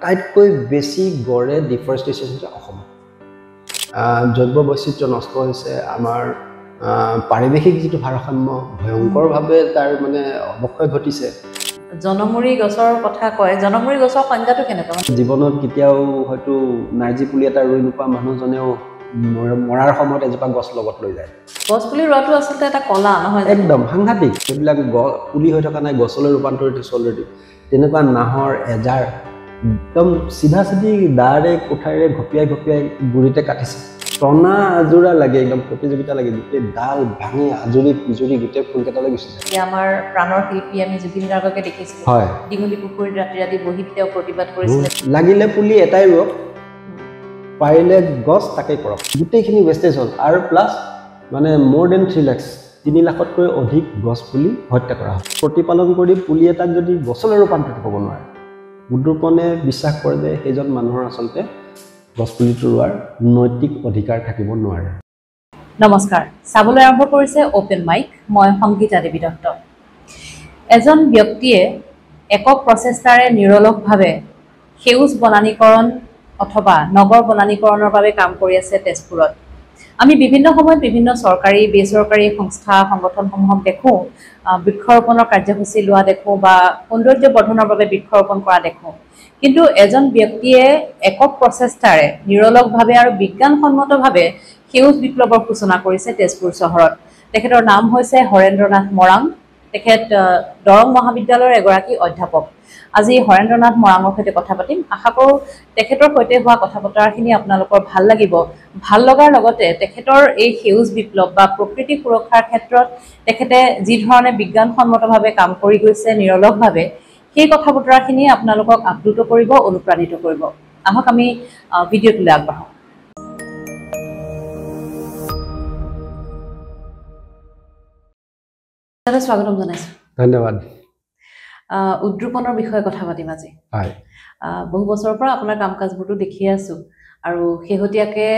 আটাইতকৈ বেছি গড়ে ডিফৰেষ্টেশ্যন হৈছে অসমত জৈৱ বৈচিত্ৰ্য নষ্ট হৈছে আমাৰ পাৰিৱেশিক যিটো ভাৰসাম্য ভয়ংকৰভাৱে তাৰ মানে অৱক্ষয় ঘটিছে জনমুৰি গছৰ কথা কয় জনমুৰি গছৰ সংজ্ঞাটো কেনেকুৱা জীৱনত কেতিয়াও হয়তো নাৰ্জী পুলি এটা ৰুই নোপোৱা মানুহজনেও মৰাৰ সময়ত এজোপা গছ লগত লৈ যায় গছ পুলি ৰোৱাটো আচলতে এটা কলা নহয় একদম সাংঘাতিক সেইবিলাক পুলি হৈ থকা নাই গছলৈ ৰূপান্তৰিত হৈছে অলৰেডি তেনেকুৱা নাহৰ এজাৰ একদম চিধা চিধি দাৰে কোঠাৰে ঘপিয়াই গুৰিতে কাটিছে টনা আজোৰা লাগে একদম প্ৰতিযোগিতা লাগে গোটেই ডাল ভাঙি আজৰি পিজৰি গোটেই ফুলকেইটালৈ গুচি যায় আমাৰ প্ৰাণৰ শিল্পী আমি জুবিন গাৰ্গকে দেখিছিলোঁ হয় ডিঙুলি পুখুৰীত ৰাতি ৰাতি বহি তেওঁ প্ৰতিবাদ কৰিছিলে লাগিলে পুলি এটাই ৰুৱক পাৰিলে গছ তাকেই কৰক গোটেইখিনি ৱেষ্টেজ হ'ল আৰু প্লাছ মানে মোৰ দেন 3 লাখ 3 লাখতকৈ অধিক গছ পুলি হত্যা কৰা হয় প্ৰতিপালন কৰি পুলি এটাক যদি গছলৈ ৰূপান্তৰিত হ'ব নোৱাৰে উদ্যোপনে বিশ্বাস কৰে যে সেইজন মানুহৰ আচলতে গছ পুলিটো ৰোৱাৰ নৈতিক অধিকাৰ থাকিব নোৱাৰে নমস্কাৰ চাবলৈ আৰম্ভ কৰিছে অপেন মাইক মই সংগীতা দেৱী দত্ত এজন ব্যক্তিয়ে একক প্ৰচেষ্টাৰে নিৰলসভাৱে সেউজ বনানীকৰণ অথবা নগৰ বনানীকৰণৰ বাবে কাম কৰি আছে তেজপুৰত আমি বিভিন্ন সময়ত বিভিন্ন চৰকাৰী বেচৰকাৰী সংস্থা সংগঠনসমূহক দেখোঁ বৃক্ষৰোপণৰ কাৰ্যসূচী লোৱা দেখোঁ বা সৌন্দৰ্য বৰ্ধনৰ বাবে বৃক্ষৰোপণ কৰা দেখোঁ কিন্তু এজন ব্যক্তিয়ে একক প্ৰচেষ্টাৰে নিৰলসভাৱে আৰু বিজ্ঞানসন্মতভাৱে সেউজ বিপ্লৱৰ সূচনা কৰিছে তেজপুৰ চহৰত তেখেতৰ নাম হৈছে হৰেন্দ্ৰনাথ মৰাং তেখেত দৰং মহাবিদ্যালয়ৰ এগৰাকী অধ্যাপক আজি হৰেন্দ্ৰনাথ মৰাঙৰ সৈতে কথা পাতিম আশা কৰোঁ তেখেতৰ সৈতে হোৱা কথা বতৰাখিনি আপোনালোকৰ ভাল লাগিব ভাল লগাৰ লগতে তেখেতৰ এই সেউজ বিপ্লৱ বা প্ৰকৃতি সুৰক্ষাৰ ক্ষেত্ৰত তেখেতে যি ধৰণে বিজ্ঞানসন্মতভাৱে কাম কৰি গৈছে নিৰলসভাৱে সেই কথা বতৰাখিনি আপোনালোকক আপ্লুত কৰিব অনুপ্ৰাণিত কৰিব আহক আমি ভিডিঅ'টোলৈ আগবাঢ়ো স্বাগতম জনাইছোঁ ধন্যবাদ উদ্যোপনৰ বিষয়ে কথা পাতিম আজি হয় বহু বছৰৰ পৰা আপোনাৰ কাম কাজবোৰটো দেখি আছোঁ আৰু শেহতীয়াকৈ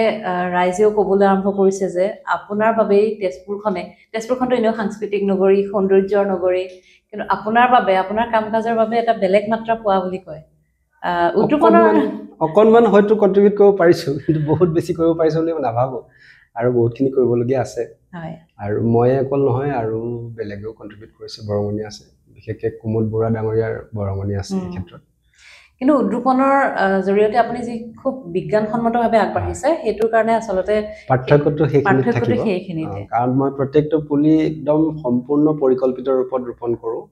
ৰাইজেও ক'বলৈ আৰম্ভ কৰিছে যে আপোনাৰ বাবেই তেজপুৰখনটো এনেও সাংস্কৃতিক নগৰী সৌন্দৰ্যৰ নগৰী কিন্তু আপোনাৰ বাবে আপোনাৰ কাম কাজৰ বাবে এটা বেলেগ মাত্ৰা পোৱা বুলি কয় উদ্যোপনৰ অকণমান হয়তো কণ্ট্ৰিবিউট কৰিব পাৰিছোঁ কিন্তু বহুত বেছি কৰিব পাৰিছোঁ বুলি মই নাভাবোঁ আৰু বহুতখিনি কৰিবলগীয়া আছে হয় আৰু মই অকল নহয় আৰু বেলেগেও কণ্ট্ৰিবিউট কৰিছে বৰঙণি আছে বিশেষকৈ কুমুদ বৰুৱা ডাঙৰীয়াৰ বৰঙণি আছে এই ক্ষেত্ৰত কিন্তু উদ্যোপনৰ জৰিয়তে আপুনি যি খুব বিজ্ঞানসন্মতভাৱে আগবাঢ়িছে সেইটোৰ কাৰণে আচলতে পাৰ্থক্যটো সেইখিনিতে কাৰণ মই প্ৰত্যেকটো পুলি একদম সম্পূৰ্ণ পৰিকল্পিত ৰূপত ৰোপণ কৰোঁ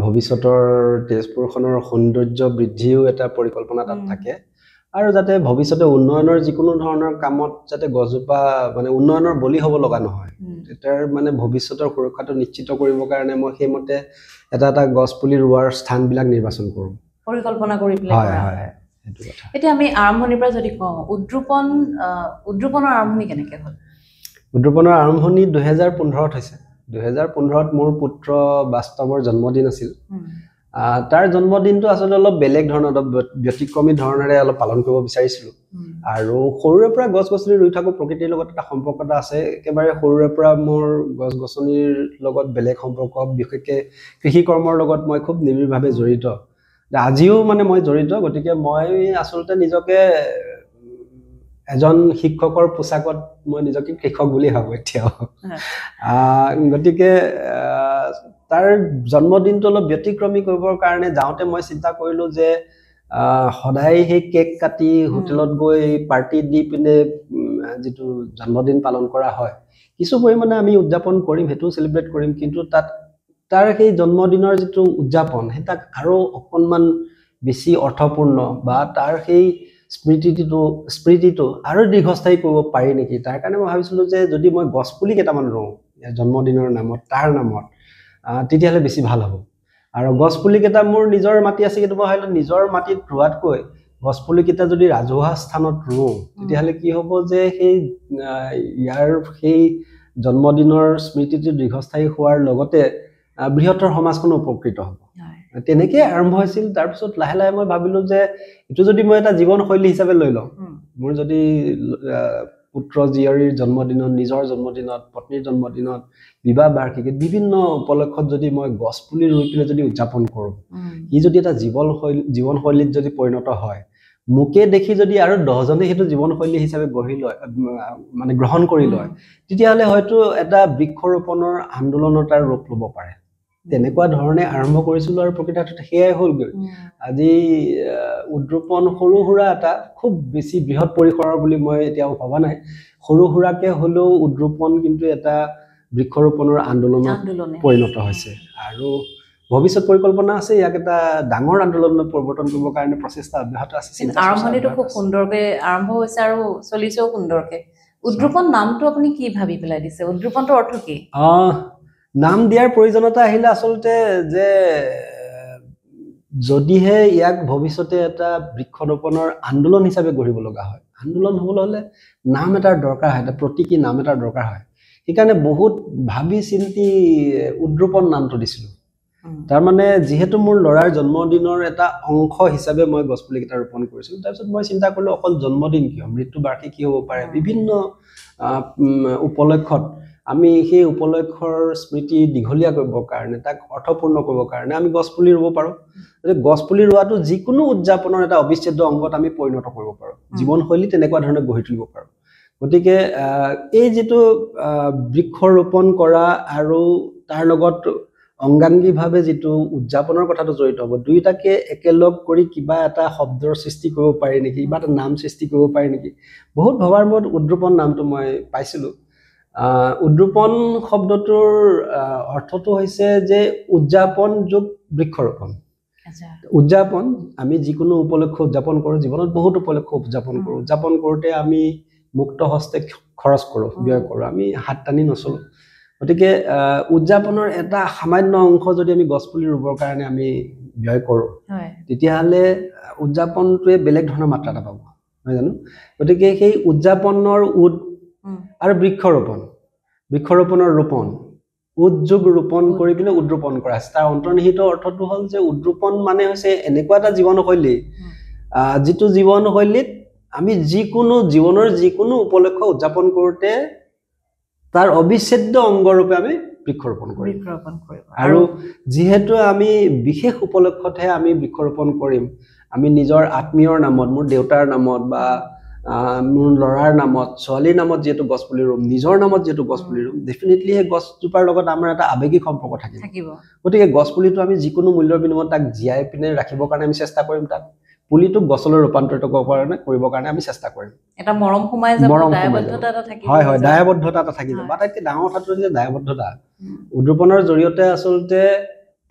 ভৱিষ্যতৰ তেজপুৰখনৰ সৌন্দৰ্য বৃদ্ধিও এটা পৰিকল্পনা তাত থাকে আৰু যাতে ভৱিষ্যতে উন্নয়নৰ যিকোনো ধৰণৰ কামত যাতে গছজোপা মানে উন্নয়নৰ বলি হ'ব লগা নহয় তাৰ মানে ভৱিষ্যতৰ সুৰক্ষাটো নিশ্চিত কৰিবৰ কাৰণে মই সেইমতে এটা গছ পুলি ৰোৱাৰ স্থানবিলাক নিৰ্বাচন কৰোঁ পৰিকল্পনা কৰি পেলাই সেইটো কথা এতিয়া আমি আৰম্ভণিৰ পৰা যদি কওঁ উদ্যোপনৰ আৰম্ভণি কেনেকৈ হ'ল উদ্যোপনৰ আৰম্ভণি 2015ত হৈছে 2015ত মোৰ পুত্ৰ বাস্তৱৰ জন্মদিন আছিল তাৰ জন্মদিনটো আচলতে অলপ বেলেগ ধৰণৰ অলপ ব্যতিক্ৰমী ধৰণেৰে অলপ পালন কৰিব বিচাৰিছিলোঁ আৰু সৰুৰে পৰা গছ গছনি ৰুই থাকোঁ প্ৰকৃতিৰ লগত এটা সম্পৰ্ক এটা আছে একেবাৰে সৰুৰে পৰা মোৰ গছ গছনিৰ লগত বেলেগ সম্পৰ্ক বিশেষকৈ কৃষি কৰ্মৰ লগত মই খুব নিবিড়ভাৱে জড়িত আজিও মানে মই জড়িত গতিকে মই আচলতে নিজকে এজন শিক্ষকৰ পোছাকত মই নিজকে কৃষক বুলি ভাবোঁ এতিয়াও গতিকে তাৰ জন্মদিনটো অলপ ব্যতিক্ৰমী কৰিবৰ কাৰণে যাওঁতে মই চিন্তা কৰিলোঁ যে সদায় সেই কেক কাটি হোটেলত গৈ পাৰ্টি দি পিনে যিটো জন্মদিন পালন কৰা হয় কিছু পৰিমাণে আমি উদযাপন কৰিম সেইটো চেলিব্ৰেট কৰিম কিন্তু তাৰ সেই জন্মদিনৰ যিটো উদযাপন সেই তাক আৰু অকণমান বেছি অৰ্থপূৰ্ণ বা তাৰ সেই স্মৃতিটো আৰু দীৰ্ঘস্থায়ী কৰিব পাৰি নেকি তাৰ কাৰণে মই ভাবিছিলোঁ যে যদি মই গছপুলি কেইটামান ৰুওঁ জন্মদিনৰ নামত তাৰ নামত তেতিয়াহ'লে বেছি ভাল হ'ব আৰু গছপুলিকেইটা মোৰ নিজৰ মাটি আছে কিন্তু মই হয়তো নিজৰ মাটিত ৰোৱাতকৈ গছপুলিকেইটা যদি ৰাজহুৱা স্থানত ৰুওঁ তেতিয়াহ'লে কি হ'ব যে সেই ইয়াৰ সেই জন্মদিনৰ স্মৃতিটো দীৰ্ঘস্থায়ী হোৱাৰ লগতে বৃহত্তৰ সমাজখনো উপকৃত হ'ব তেনেকৈ আৰম্ভ হৈছিল তাৰপিছত লাহে লাহে মই ভাবিলোঁ যে এইটো যদি মই এটা জীৱনশৈলী হিচাপে লৈ লওঁ মোৰ যদি পুত্ৰ জীয়ৰীৰ জন্মদিনত, নিজৰ জন্মদিনত, পত্নীৰ জন্মদিনত, বিবাহ বাৰ্ষিকীত বিভিন্ন উপলক্ষত যদি মই গছ পুলি ৰুই পিনে যদি উদযাপন কৰোঁ, ই যদি এটা জীৱনশৈলীত যদি পৰিণত হয়, মোকে দেখি যদি আৰু 10জনে সেইটো জীৱনশৈলী হিচাপে গঢ়ি লয়, মানে গ্ৰহণ কৰি লয়, তেতিয়াহ'লে হয়তো এটা বৃক্ষৰোপণৰ আন্দোলনৰ তাৰ ৰূপ ল'ব পাৰে। তেনেকুৱা ধৰণে আৰম্ভ কৰিছিলোঁ আৰু প্ৰকৃততে সেয়াই হ'লগৈ। আজি উদ্ৰোপণ সৰু সুৰা এটা খুব বেছি বৃহৎ পৰিসৰৰ বুলি মই এতিয়াও ভবা নাই, সৰু সুৰাকে হ'লেও উদ্ৰোপণ কিন্তু এটা বৃক্ষৰোপণৰ আন্দোলনত পৰিণত হৈছে। আৰু ভৱিষ্যত পৰিকল্পনা আছে ইয়াক এটা ডাঙৰ আন্দোলনত পৰিৱৰ্তন কৰিবৰ কাৰণে প্ৰচেষ্টা অব্যাহত আছে। আৰম্ভণিটো খুব সুন্দৰকৈ আৰম্ভ হৈছে আৰু চলিছেও সুন্দৰকৈ। উদ্ৰোপণ নামটো আপুনি কি ভাবি পেলাই দিছে? উদ্ৰোপণটোৰ অৰ্থ কি? নাম দিয়াৰ প্ৰয়োজনীয়তা আহিলে আচলতে যে যদিহে ইয়াক ভৱিষ্যতে এটা বৃক্ষৰোপণৰ আন্দোলন হিচাপে গঢ়িব লগা হয়, আন্দোলন হ'বলৈ হ'লে নাম এটাৰ দৰকাৰ হয়, এটা প্ৰতীকী নাম এটাৰ দৰকাৰ হয়। সেইকাৰণে বহুত ভাবি চিন্তি উদ্ৰোপণ নামটো দিছিলোঁ। তাৰমানে যিহেতু মোৰ ল'ৰাৰ জন্মদিনৰ এটা অংশ হিচাপে মই গছপুলিকেইটা ৰোপণ কৰিছিলোঁ, তাৰপিছত মই চিন্তা কৰিলোঁ অকল জন্মদিন কিয়, মৃত্যু বাৰ্ষিকী হ'ব পাৰে, বিভিন্ন উপলক্ষত আমি সেই উপলক্ষৰ স্মৃতি দীঘলীয়া কৰিবৰ কাৰণে, তাক অৰ্থপূৰ্ণ কৰিবৰ কাৰণে আমি গছপুলি ৰুব পাৰোঁ। গছপুলি ৰোৱাটো যিকোনো উদযাপনৰ এটা অবিচ্ছেদ্য অংগত আমি পৰিণত কৰিব পাৰোঁ, জীৱনশৈলী তেনেকুৱা ধৰণে গঢ়ি তুলিব পাৰোঁ। গতিকে এই যিটো বৃক্ষৰোপণ কৰা আৰু তাৰ লগত অংগাংগীভাৱে যিটো উদযাপনৰ কথাটো জড়িত হ'ব, দুয়োটাকে একেলগ কৰি কিবা এটা শব্দৰ সৃষ্টি কৰিব পাৰি নেকি, কিবা এটা নাম সৃষ্টি কৰিব পাৰি নেকি, বহুত ভবাৰ মূৰত উদ্ৰোপণ নামটো মই পাইছিলোঁ। উদ্ৰোপণ শব্দটোৰ অৰ্থটো হৈছে যে উদযাপন যোগ বৃক্ষৰোপণ। উদযাপন আমি যিকোনো উপলক্ষ উদযাপন কৰোঁ, জীৱনত বহুত উপলক্ষ উদযাপন কৰোঁ, উদযাপন কৰোঁতে আমি মুক্ত হস্তে খৰচ কৰোঁ, ব্যয় কৰোঁ, আমি হাত টানি নচলোঁ। গতিকে উদযাপনৰ এটা সামান্য অংশ যদি আমি গছপুলি ৰুবৰ কাৰণে আমি ব্যয় কৰোঁ, তেতিয়াহ'লে উদযাপনটোৱে বেলেগ ধৰণৰ মাত্ৰা এটা পাব, নহয় জানো? গতিকে সেই উদযাপনৰ আৰু বৃক্ষৰোপণৰ ৰোপণ, উদ্যোগ ৰোপণ কৰি পিনে উদ্ৰোপণ কৰা আছে। তাৰ অন্তৰ্নিহিত অৰ্থটো হ'ল যে উদ্ৰোপণ মানে হৈছে এনেকুৱা এটা জীৱনশৈলী, যিটো জীৱনশৈলীত আমি জীৱনৰ যিকোনো উপলক্ষ উদযাপন কৰোঁতে তাৰ অবিচ্ছেদ্য অংগৰূপে আমি বৃক্ষৰোপণ কৰিম। আৰু যিহেতু আমি বিশেষ উপলক্ষতহে আমি বৃক্ষৰোপণ কৰিম, আমি নিজৰ আত্মীয়ৰ নামত, মোৰ দেউতাৰ নামত বা মোৰ ল'ৰাৰ নামত, ছোৱালীৰ নামত যিহেতু গছপুলি ৰুম, নিজৰ নামত যিহেতু গছপুলি ৰুম, ডেফিনেটলি সেই গছজোপাৰ লগত আমাৰ এটা আৱেগিক সম্পৰ্ক থাকিব। গতিকে গছপুলিটো আমি যিকোনো মূল্যৰ বিনিময়ত তাক জীয়াই পিনে ৰাখিবৰ কাৰণে আমি চেষ্টা কৰিম, তাক পুলিটোক গছলৈ ৰূপান্তৰিত কৰিবৰ কাৰণে আমি চেষ্টা কৰিম। এটা মৰম সোমাই যাব, দায়বদ্ধতা এটা থাকিব। হয় হয়, দায়বদ্ধতা এটা থাকিব। আটাইতকৈ ডাঙৰ কথাটো হৈছে দায়বদ্ধতা। উদ্ৰোপণৰ জৰিয়তে আচলতে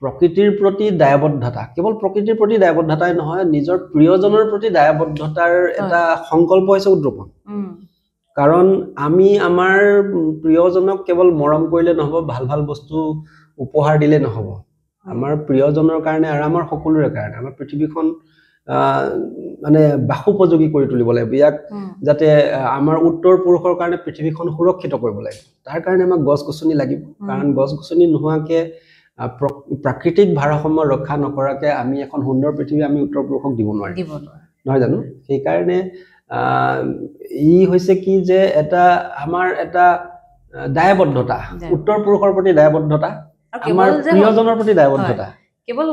প্ৰকৃতিৰ প্ৰতি দায়বদ্ধতা, কেৱল প্ৰকৃতিৰ প্ৰতি দায়বদ্ধতাই নহয়, নিজৰ প্ৰিয়জনৰ প্ৰতি দায়বদ্ধতাৰ এটা সংকল্প হৈছে উদ্ৰোপণ। কাৰণ আমি আমাৰ প্ৰিয়জনক কেৱল মৰম কৰিলে নহ'ব, ভাল ভাল বস্তু উপহাৰ দিলে নহ'ব। আমাৰ প্ৰিয়জনৰ কাৰণে আৰু আমাৰ সকলোৰে কাৰণে আমাৰ পৃথিৱীখন মানে বাসোপযোগী কৰি তুলিব লাগিব। ইয়াক যাতে আমাৰ উত্তৰ পুৰুষৰ কাৰণে পৃথিৱীখন সুৰক্ষিত কৰিব লাগিব, তাৰ কাৰণে আমাক গছ গছনি লাগিব। কাৰণ গছ গছনি নোহোৱাকে, প্ৰাকৃতিক ভাৰসাম্য ৰক্ষা নকৰাকে আমি এখন সুন্দৰ পৃথিৱী আমি উত্তৰ পুৰুষক দিব নোৱাৰিম, নহয় জানো? সেইকাৰণে ই হৈছে কি যে আমাৰ এটা দায়বদ্ধতা, উত্তৰ পুৰুষৰ প্ৰতি দায়বদ্ধতা, আমাৰ প্ৰিয়জনৰ প্ৰতি দায়বদ্ধতা। কেৱল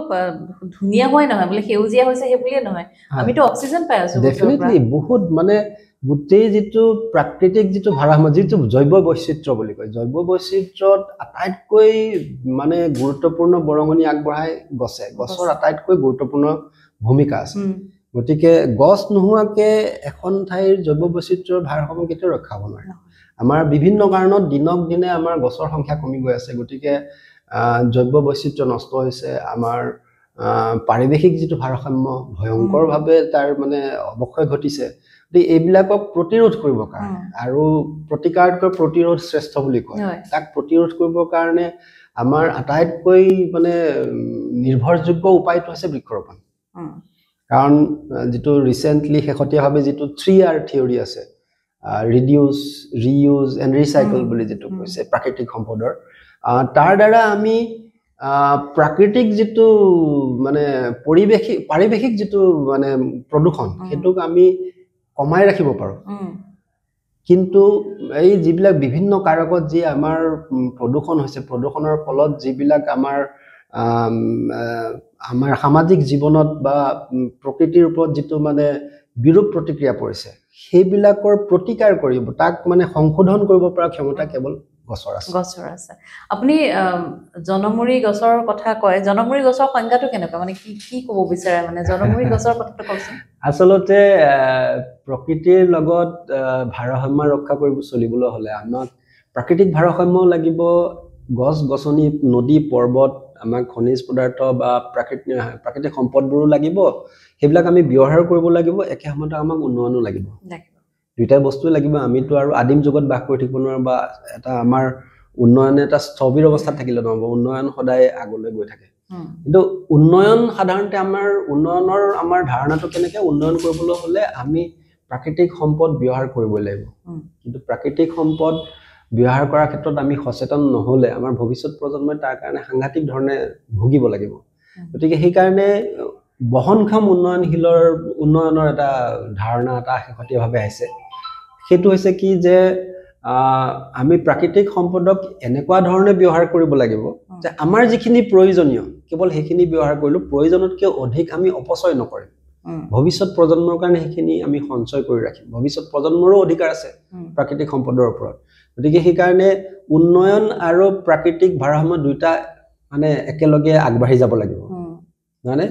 ধুনীয়া হয় নহয়, বোলে সেউজীয়া হৈছে সেই বুলিয়ে নহয়, আমিতো অক্সিজেন পাই আছো। ডেফিনেটলি বহুত মানে গোটেই যিটো প্ৰাকৃতিক যিটো ভাৰসাম্য, যিটো জৈৱ বৈচিত্ৰ্য বুলি কয়, জৈৱ বৈচিত্ৰ্যত আটাইতকৈ মানে গুৰুত্বপূৰ্ণ বৰঙণি আগবঢ়াই গছে, গছৰ আটাইতকৈ গুৰুত্বপূৰ্ণ ভূমিকা আছে। গতিকে গছ নোহোৱাকে এখন ঠাইৰ জৈৱ বৈচিত্ৰ্যৰ ভাৰসাম্য কেতিয়াও ৰক্ষা হ'ব নোৱাৰে। আমাৰ বিভিন্ন কাৰণত দিনক দিনে আমাৰ গছৰ সংখ্যা কমি গৈ আছে। গতিকে জৈৱ বৈচিত্ৰ্য নষ্ট হৈছে, আমাৰ পাৰিৱেশিক যিটো ভাৰসাম্য ভয়ংকৰভাৱে তাৰ মানে অৱক্ষয় ঘটিছে। গতিকে এইবিলাকক প্ৰতিৰোধ কৰিবৰ কাৰণে, আৰু প্ৰতিকাৰতকৈ প্ৰতিৰোধ শ্ৰেষ্ঠ বুলি কয়, তাক প্ৰতিৰোধ কৰিবৰ কাৰণে আমাৰ আটাইতকৈ মানে নিৰ্ভৰযোগ্য উপায়টো হৈছে বৃক্ষৰোপণ। কাৰণ যিটো ৰিচেণ্টলি শেহতীয়াভাৱে যিটো 3R থিয়ৰী আছে, ৰিডিউচ, ৰিইউজ এণ্ড ৰিচাইকল বুলি যিটো কৈছে প্ৰাকৃতিক সম্পদৰ, তাৰ দ্বাৰা আমি প্ৰাকৃতিক যিটো মানে পাৰিৱেশিক যিটো মানে প্ৰদূষণ, সেইটোক আমি কমাই ৰাখিব পাৰোঁ। কিন্তু এই যিবিলাক বিভিন্ন কাৰকত যি আমাৰ প্ৰদূষণ হৈছে, প্ৰদূষণৰ ফলত যিবিলাক আমাৰ আমাৰ সামাজিক জীৱনত বা প্ৰকৃতিৰ ওপৰত যিটো মানে বিৰূপ প্ৰতিক্ৰিয়া পৰিছে, সেইবিলাকৰ প্ৰতিকাৰ কৰিব, তাক মানে সংশোধন কৰিব পৰা ক্ষমতা কেৱল গছৰ আছে। আপুনি জনমুৰি গছৰ কথা কয়, জনমুৰি গছৰ সংজ্ঞাটো কেনেকুৱা, মানে কি কি ক'ব বিচাৰে, মানে জনমুৰি গছৰ কথাটো কওকচোন। আচলতে প্ৰকৃতিৰ লগত ভাৰসাম্য ৰক্ষা কৰিব চলিবলৈ হ'লে আমাক প্ৰাকৃতিক ভাৰসাম্য লাগিব, গছ গছনি, নদী পৰ্বত, আমাক খনিজ পদাৰ্থ বা প্ৰাকৃতিক সম্পদবোৰো লাগিব, সেইবিলাক আমি ব্যৱহাৰ কৰিব লাগিব, একে সময়তে আমাক উন্নয়নো লাগিব। দুইটা বস্তুৱে লাগিব। আমিতো আৰু আদিম যুগত বাস কৰি থাকিব নোৱাৰো, বা এটা আমাৰ উন্নয়নে এটা স্থবিৰ অৱস্থাত থাকিলে নহ'ব, উন্নয়ন সদায় আগলৈ গৈ থাকে। কিন্তু উন্নয়ন সাধাৰণতে আমাৰ ধাৰণাটো কেনেকৈ, উন্নয়ন কৰিবলৈ হ'লে আমি প্ৰাকৃতিক সম্পদ ব্যৱহাৰ কৰিব লাগিব। কিন্তু প্ৰাকৃতিক সম্পদ ব্যৱহাৰ কৰাৰ ক্ষেত্ৰত আমি সচেতন নহ'লে আমাৰ ভৱিষ্যত প্ৰজন্মই তাৰ কাৰণে সাংঘাতিক ধৰণে ভুগিব লাগিব। গতিকে সেইকাৰণে বহনক্ষম উন্নয়নৰ এটা ধাৰণা এটা শেহতীয়াভাৱে আহিছে। সেইটো হৈছে কি যে আমি প্ৰাকৃতিক সম্পদক এনেকুৱা ধৰণে ব্যৱহাৰ কৰিব লাগিব যে আমাৰ যিখিনি প্ৰয়োজনীয় কেৱল সেইখিনি ব্যৱহাৰ কৰিলো, প্ৰয়োজনতকৈ অধিক আমি অপচয় নকৰিম। ভৱিষ্যত প্ৰজন্মৰ কাৰণে সেইখিনি আমি সঞ্চয় কৰি ৰাখিম। ভৱিষ্যত প্ৰজন্মৰো অধিকাৰ আছে প্ৰাকৃতিক সম্পদৰ ওপৰত। গতিকে সেইকাৰণে উন্নয়ন আৰু প্ৰাকৃতিক ভাৰসাম্য দুইটা মানে একেলগে আগবাঢ়ি যাব লাগিব, মানে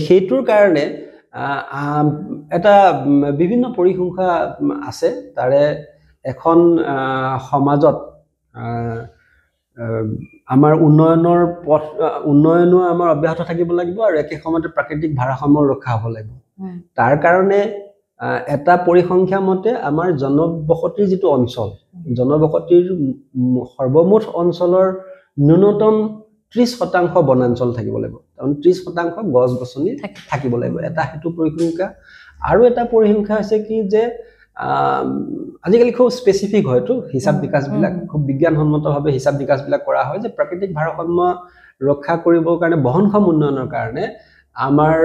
সেইটোৰ কাৰণে এটা বিভিন্ন পৰিসংখ্যা আছে। তাৰে এখন সমাজত আমাৰ উন্নয়নো আমাৰ অব্যাহত থাকিব লাগিব আৰু একে সময়তে প্ৰাকৃতিক ভাৰসাম্য ৰক্ষা হ'ব লাগিব। তাৰ কাৰণে এটা পৰিসংখ্যা মতে আমাৰ জনবসতিৰ যিটো অঞ্চল, জনবসতিৰ সৰ্বমুঠ অঞ্চলৰ ন্যূনতম 30% বনাঞ্চল থাকিব লাগিব, কাৰণ 30% গছ গছনি থাকিব লাগিব। এটা সেইটো পৰিসংখ্যা। আৰু এটা পৰিসংখ্যা হৈছে কি যে আজিকালি খুব স্পেচিফিক হয়তো হিচাপ বিকাশবিলাক খুব বিজ্ঞানসন্মতভাৱে হিচাপ বিকাশবিলাক কৰা হয় যে প্ৰাকৃতিক ভাৰসাম্য ৰক্ষা কৰিবৰ কাৰণে, বহনক্ষম উন্নয়নৰ কাৰণে আমাৰ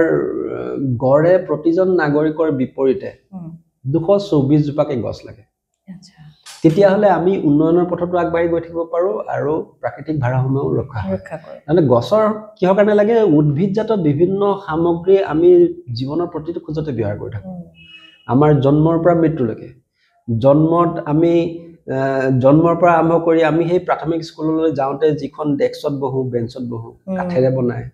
গড়ে প্ৰতিজন নাগৰিকৰ বিপৰীতে 224 জোপাকে গছ লাগে। তেতিয়াহ'লে আমি উন্নয়নৰ পথতো আগবাঢ়ি গৈ থাকিব পাৰোঁ আৰু প্ৰাকৃতিক ভাৰসাম্যও ৰক্ষা কৰে। মানে গছৰ কিহৰ কাৰণে লাগে, উদ্ভিদজাত বিভিন্ন সামগ্ৰী আমি জীৱনৰ প্ৰতিটো খোজতে ব্যৱহাৰ কৰি থাকোঁ। আমাৰ জন্মৰ পৰা মৃত্যুলৈকে, জন্মৰ পৰা আৰম্ভ কৰি আমি সেই প্ৰাথমিক স্কুললৈ যাওঁতে যিখন ডেস্কত বহোঁ, বেঞ্চত বহোঁ, কাঠেৰে বনায়,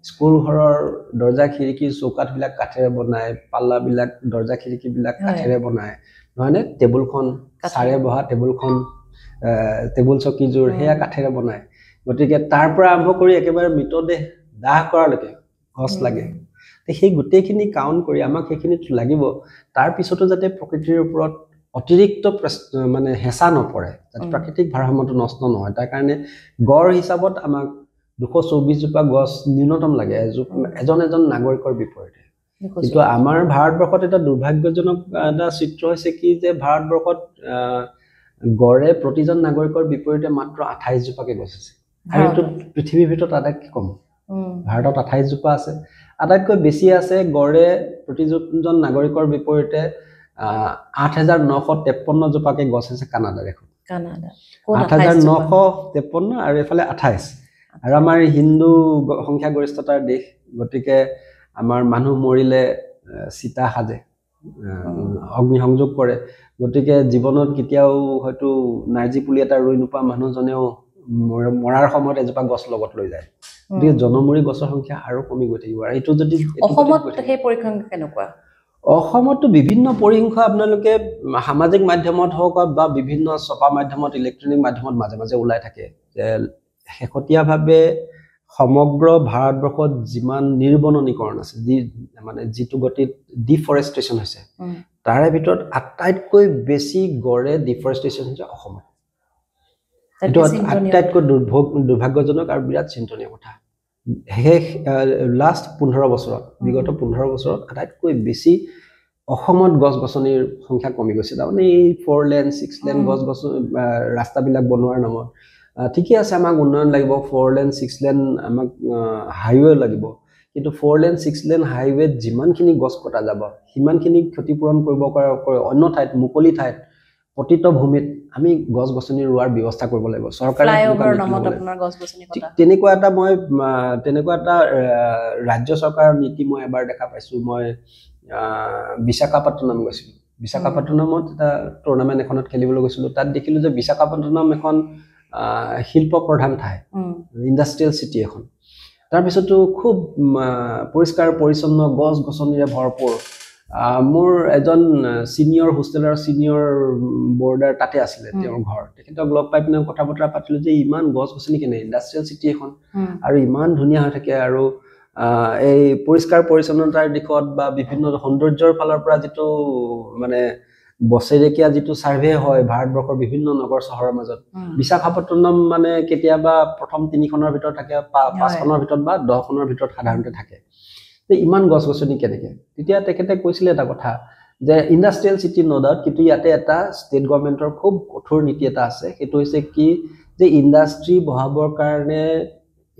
স্কুল ঘৰৰ দৰ্জা খিৰিকী চৌকাঠবিলাক কাঠেৰে বনায়, পাল্লাবিলাক দৰ্জা খিৰিকীবিলাক কাঠেৰে বনায়, নহয়নে? টেবুলখন, চাৰে বহা টেবুলখন, টেবুল চকীযোৰ সেয়া কাঠেৰে বনায়। গতিকে তাৰ পৰা আৰম্ভ কৰি একেবাৰে মৃতদেহ দাহ কৰালৈকে গছ লাগে। সেই গোটেইখিনি কাউণ্ট কৰি আমাক সেইখিনিত লাগিব। তাৰপিছতো যাতে প্ৰকৃতিৰ ওপৰত অতিৰিক্ত মানে হেঁচা নপৰে, যাতে প্ৰাকৃতিক ভাৰসাম্যটো নষ্ট নহয়, তাৰ কাৰণে গড় হিচাপত আমাক 224 জোপা গছ ন্যূনতম লাগে এজন নাগৰিকৰ বিপৰীতে। কিন্তু আমাৰ ভাৰতবৰ্ষত এটা দুৰ্ভাগ্যজনক এটা চিত্ৰ হৈছে কি যে ভাৰতবৰ্ষত গড়ে প্ৰতিজন নাগৰিকৰ বিপৰীতে মাত্ৰ 28 জোপাকে গছ আছে। আৰু এইটো পৃথিৱীৰ ভিতৰত আটাইতকৈ কম। ভাৰতত 28 জোপা আছে। আটাইতকৈ বেছি আছে গড়ে প্ৰতিজন নাগৰিকৰ বিপৰীতে 8,953 জোপাকে গছ আছে কানাডাৰ এখন। 8,953 আৰু এফালে 28। আৰু আমাৰ হিন্দু সংখ্যাগৰিষ্ঠতাৰ দেশ, গতিকে আমাৰ মানুহ মৰিলে চিতা সাজে, অগ্নিসংযোগ কৰে। গতিকে জীৱনত কেতিয়াও হয়তো নাৰ্জী পুলি এটা ৰুই নোপোৱা মানুহজনেও মৰাৰ সময়ত এজোপা গছ লগত লৈ যায়। গতিকে জনমুৰি গছৰ সংখ্যা আৰু কমি গৈ থাকিব। আৰু এইটো যদি অসমত সেই পৰিসংখ্যা কেনেকুৱা? অসমতো বিভিন্ন পৰিসংখ্যা আপোনালোকে সামাজিক মাধ্যমত হওক বা বিভিন্ন ছপা মাধ্যমত, ইলেক্ট্ৰনিক মাধ্যমত মাজে মাজে ওলাই থাকে যে শেহতীয়াভাৱে সমগ্ৰ ভাৰতবৰ্ষত যিমান নিৰ্বননীকৰণ আছে, যিটো গতিত ডিফৰেষ্টেশ্যন হৈছে, তাৰে ভিতৰত আটাইতকৈ বেছি গড়ে ডিফৰেষ্টেশ্যন হৈছে অসমত। এইটো আটাইতকৈ দুৰ্ভাগ্যজনক আৰু বিৰাট চিন্তনীয় কথা। লাষ্ট 15 বছৰত, বিগত 15 বছৰত আটাইতকৈ বেছি অসমত গছ গছনিৰ সংখ্যা কমি গৈছে। তাৰমানে এই 4 লেন 6 লেন গছ গছনি ৰাস্তাবিলাক বনোৱাৰ নামত ঠিকে আছে, আমাক উন্নয়ন লাগিব, 4 লেন 6 লেন আমাক হাইৱে লাগিব, কিন্তু 4 লেন 6 লেন হাইৱেত যিমানখিনি গছ কটা যাব সিমানখিনি ক্ষতিপূৰণ কৰিব পৰা অন্য ঠাইত, মুকলি ঠাইত পতিত ভূমিত আমি গছ গছনি ৰোৱাৰ ব্যৱস্থা কৰিব লাগিব চৰকাৰে তেনেকুৱা এটা ৰাজ্য চৰকাৰৰ নীতি মই এবাৰ দেখা পাইছো মই বিশাখাপট্টনম গৈছিলো বিশাখাপট্টনমত এটা টুৰ্ণামেণ্ট এখনত খেলিবলৈ গৈছিলো তাত দেখিলো যে বিশাখাপট্টনম এখন শিল্প প্ৰধান ঠাই ইণ্ডাষ্ট্ৰিয়েল চিটি এখন তাৰপিছতো খুব পৰিষ্কাৰ পৰিচ্ছন্ন গছ গছনিৰে ভৰপূৰ মোৰ এজন সিনিয়ৰ হোষ্টেলৰ সিনিয়ৰ বৰ্ডাৰ তাতে আছিলে তেওঁৰ ঘৰ তেখেতক লগ পাই পিনে কথা বতৰা পাতিলো যে ইমান গছ গছনি কেনে ইণ্ডাষ্ট্ৰিয়েল চিটি এখন আৰু ইমান ধুনীয়া হৈ থাকে আৰু এই পৰিষ্কাৰ পৰিচ্ছন্নতাৰ দিশত বা বিভিন্ন সৌন্দৰ্যৰ ফালৰ পৰা যিটো মানে বছৰেকীয়া যিটো সাৰ্ভে হয় ভাৰতবৰ্ষৰ বিভিন্ন নগৰ চহৰৰ মাজত বিশাখাপট্টনম মানে কেতিয়াবা প্ৰথম 3খনৰ ভিতৰত থাকে 5খনৰ ভিতৰত বা 10খনৰ ভিতৰত সাধাৰণতে থাকে তে ইমান গছ গছনি কেনেকে তেতিয়া তেখেতে কৈছিলে এটা কথা যে ইণ্ডাষ্ট্ৰিয়েল চিটি নডাউট কিন্তু ইয়াতে এটা ষ্টেট গভৰ্ণমেণ্টৰ খুব কঠোৰ নীতি এটা আছে সেইটো হৈছে কি যে ইণ্ডাষ্ট্ৰি বহাবৰ কাৰণে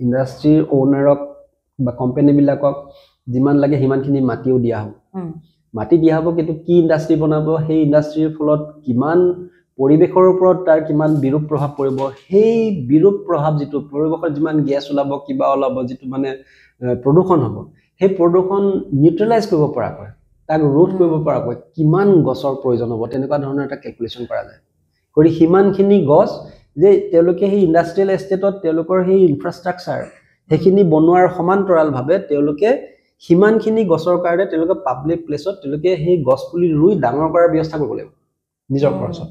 ইণ্ডাষ্ট্ৰিৰ ওনাৰক বা কোম্পানী বিলাকক যিমান লাগে সিমানখিনি মাটিও দিয়া হ'ব মাটি দিয়া হ'ব কিন্তু কি ইণ্ডাষ্ট্ৰি বনাব সেই ইণ্ডাষ্ট্ৰিৰ ফলত কিমান পৰিৱেশৰ ওপৰত তাৰ কিমান বিৰূপ প্ৰভাৱ পৰিব সেই বিৰূপ প্ৰভাৱ যিটো পৰিৱেশৰ যিমান গেছ ওলাব কিবা ওলাব যিটো মানে প্ৰদূষণ হ'ব সেই প্ৰদূষণ নিউট্ৰেলাইজ কৰিব পৰাকৈ তাক ৰোধ কৰিব পৰাকৈ কিমান গছৰ প্ৰয়োজন হ'ব তেনেকুৱা ধৰণৰ এটা ক্যালকুলেশন কৰা যায় কৰি সিমানখিনি গছ যে তেওঁলোকে সেই ইণ্ডাষ্ট্ৰিয়েল এষ্টেটত তেওঁলোকৰ সেই ইনফ্ৰাষ্ট্ৰাকচাৰ সেইখিনি বনোৱাৰ সমান্তৰালভাৱে তেওঁলোকে সিমানখিনি গছৰ কাৰণে তেওঁলোকে পাব্লিক প্লেছত তেওঁলোকে সেই গছ পুলি ৰুই ডাঙৰ কৰাৰ ব্যৱস্থা কৰিব লাগিব নিজৰ খৰচত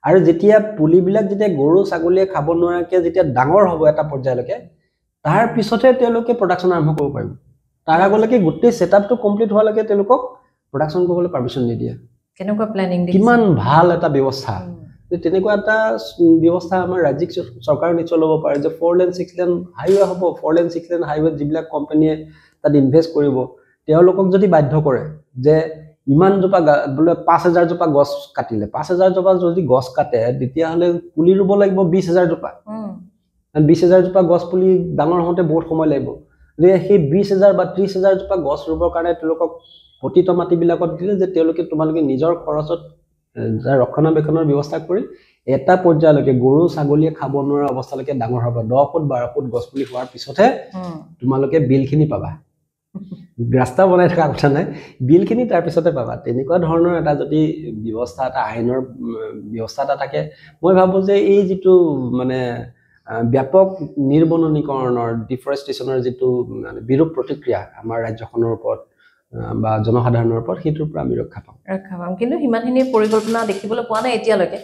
আৰু যেতিয়া পুলিবিলাক যেতিয়া গৰু ছাগলীয়ে খাব নোৱাৰাকে যেতিয়া ডাঙৰ হ'ব এটা পৰ্যায়লৈকে তাৰ পিছতে তেওঁলোকে প্ৰডাকচন আৰম্ভ কৰিব পাৰিব তাৰ আগলৈকে গোটেই সেটআপটো কমপ্লিট হোৱালৈকে তেওঁলোকক প্ৰডাকচন কৰিবলৈ পাৰমিশন নিদিয়ে কেনেকুৱা প্ল্যানিং কিমান ভাল এটা ব্যৱস্থা তেনেকুৱা এটা ব্যৱস্থা আমাৰ ৰাজ্যিক চৰকাৰ নিশ্চয় ল'ব পাৰে যে 4 লেন 6 লেন হাইৱে হ'ব 4 লেন 6 লেন হাইৱে যিবিলাক কোম্পানীয়ে তাত ইনভেষ্ট কৰিব তেওঁলোকক যদি বাধ্য কৰে যে ইমান জোপা বোলে 5000 জোপা গছ কাটিলে 5000 জোপা যদি গছ কাটে তেতিয়া হলে পুলি ৰুব লাগিব 20000 জোপা আৰু 20000 জোপা গছ পুলি ডাঙৰ হওঁতে বহুত সময় লাগিব যে সেই 20000 বা 30000 জোপা গছ ৰুবৰ কাৰণে তেওঁলোকক পতিত মাটি বিলাকত দিলে যে তেওঁলোকে তোমালোকে নিজৰ খৰচত ৰক্ষণাবেক্ষণৰ ব্যৱস্থা কৰি এটা পৰ্যায়লৈকে গৰু ছাগলীয়ে খাব নোৱাৰা অৱস্থালৈকে ডাঙৰ হ'ব 10 ফুট 12 ফুট গছ পুলি হোৱাৰ পিছতহে তোমালোকে বিলখিনি পাবা ৰাস্তা বনাই থকা কথা নাই বিলখিনি তাৰ পিছতে পাবা তেনেকুৱা ধৰণৰ এটা যদি ব্যৱস্থা এটা আইনৰ ব্যৱস্থা এটা থাকে মই ভাবো যে এই যিটো মানে ব্যাপক নিৰ্বননীকৰণৰ ডিফৰেষ্টেশ্যনৰ যিটো মানে বিৰূপ প্ৰতিক্ৰিয়া আমাৰ ৰাজ্যখনৰ ওপৰত বা জনসাধাৰণৰ ওপৰত সেইটোৰ পৰা আমি ৰক্ষা পাম কিন্তু হিমানখিনি পৰিকল্পনা দেখিবলৈ পোৱা নাই এতিয়ালৈকে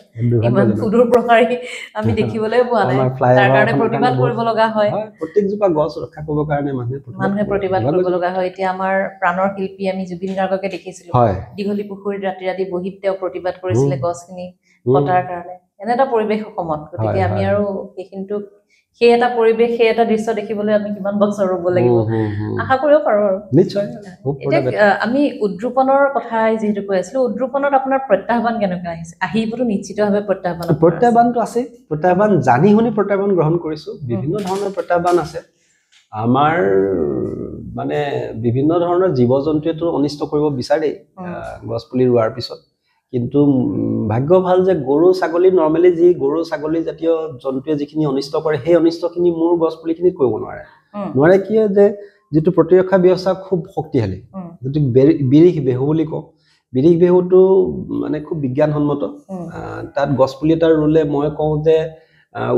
ইমান সুদূৰ প্ৰকাৰী আমি দেখিবলৈ পোৱা নাই তাৰ কাৰণে প্ৰতিবাদ কৰিব লগা হয় প্ৰত্যেকজোপা গছ ৰক্ষা কৰিবৰ কাৰণে মানুহে প্ৰতিবাদ কৰিব লগা হয় এতিয়া আমাৰ প্ৰাণৰ শিল্পী আমি জুবিন গাৰ্গকে দেখিছিলো দীঘলী পুখুৰীত ৰাতি ৰাতি বহি তেওঁ প্ৰতিবাদ কৰিছিলে গছখিনি কটাৰ কাৰণে এনে এটা পৰিৱেশ অসমত গতিকে আমি আৰু সেইখিনিটো সেই এটা পৰিৱেশ সেই এটা দৃশ্য দেখিবলৈ আমি কিমান বছৰ ৰ'ব লাগিব আশা কৰিব পাৰো আৰু নিশ্চয় আমি উদ্ৰুপনৰ কথা যেহেতু কৈ আছিলো উদ্ৰুপনত আপোনাৰ প্ৰত্যাহ্বান কেনেকৈ আহিছে আহিবতো নিশ্চিতভাৱে প্ৰত্যাহ্বানটো আছে প্ৰত্যাহ্বান জানি শুনি প্ৰত্যাহ্বান গ্ৰহণ কৰিছো বিভিন্ন ধৰণৰ প্ৰত্যাহ্বান আছে আমাৰ মানে বিভিন্ন ধৰণৰ জীৱ-জন্তুটো অনিষ্ট কৰিব বিচাৰে গছ পুলি ৰোৱাৰ পিছত কিন্তু ভাগ্য ভাল যে গৰু ছাগলী নৰমালি যি গৰু ছাগলী জাতীয় জন্তুৱে যিখিনি অনিষ্ট কৰে সেই অনিষ্টখিনি মোৰ গছ পুলিখিনি কৰিব নোৱাৰে কি যে যেটো প্ৰতিৰক্ষা ব্যৱস্থা খুব শক্তিশালী যেটো বিৰিখ বেহু বুলি কওঁ বিৰিখ বেহুটো মানে খুব বিজ্ঞানসন্মত তাত গছ পুলি এটা ৰুলে মই কওঁ যে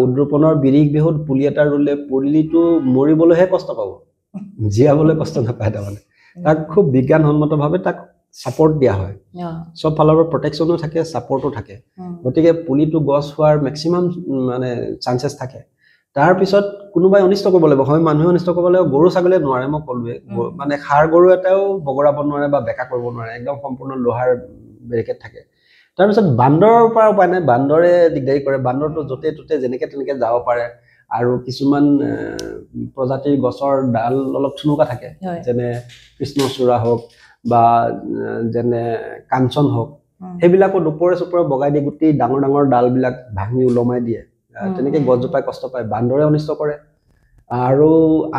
উদ্ৰুপনৰ বিৰিখ বেহুত পুলি এটা ৰুলে পুলিটো মৰিবলৈহে কষ্ট পাব জীয়াবলৈ কষ্ট নাপায় তাৰমানে তাক খুব বিজ্ঞানসন্মতভাৱে তাক সাপোৰ্ট দিয়া হয় সব ফালৰ পৰা প্ৰটেকচনো থাকে সাপোৰ্টও থাকে গতিকে পুলিটো গছ হোৱাৰ ম্যাক্সিমাম মানে চান্সেস থাকে তাৰ পিছত কোনোবাই অনিষ্ট কৰিব লাগিব হয় মানুহে অনিষ্ট কৰিব লাগিব গৰু ছাগলীয়ে নোৱাৰে মই কলুৱে মানে খাৰ গৰু এটাও বগৰাব নোৱাৰে বা বেকা কৰিব নোৱাৰে একদম সম্পূৰ্ণ লোহাৰ বেৰিকেড থাকে তাৰ পিছত বান্দৰৰ পৰা উপায় নাই বান্দৰে দিগদাৰি কৰে বান্দৰটো যতে ততে যেনেকে তেনেকে যাব পাৰে আৰু কিছুমান প্ৰজাতিৰ গছৰ ডাল অলপ থুনুকা থাকে যেনে কৃষ্ণচূড়া হওক বা যেনে কাঞ্চন হওক সেইবিলাকো দুপৰে সুপৰে বগাই দি গুটি ডাঙৰ ডাঙৰ ডাল বিলাক ভাঙি উলমাই দিয়ে তেনেকে গছজোপাই কষ্ট পায় বান্দৰে অনিষ্ট কৰে আৰু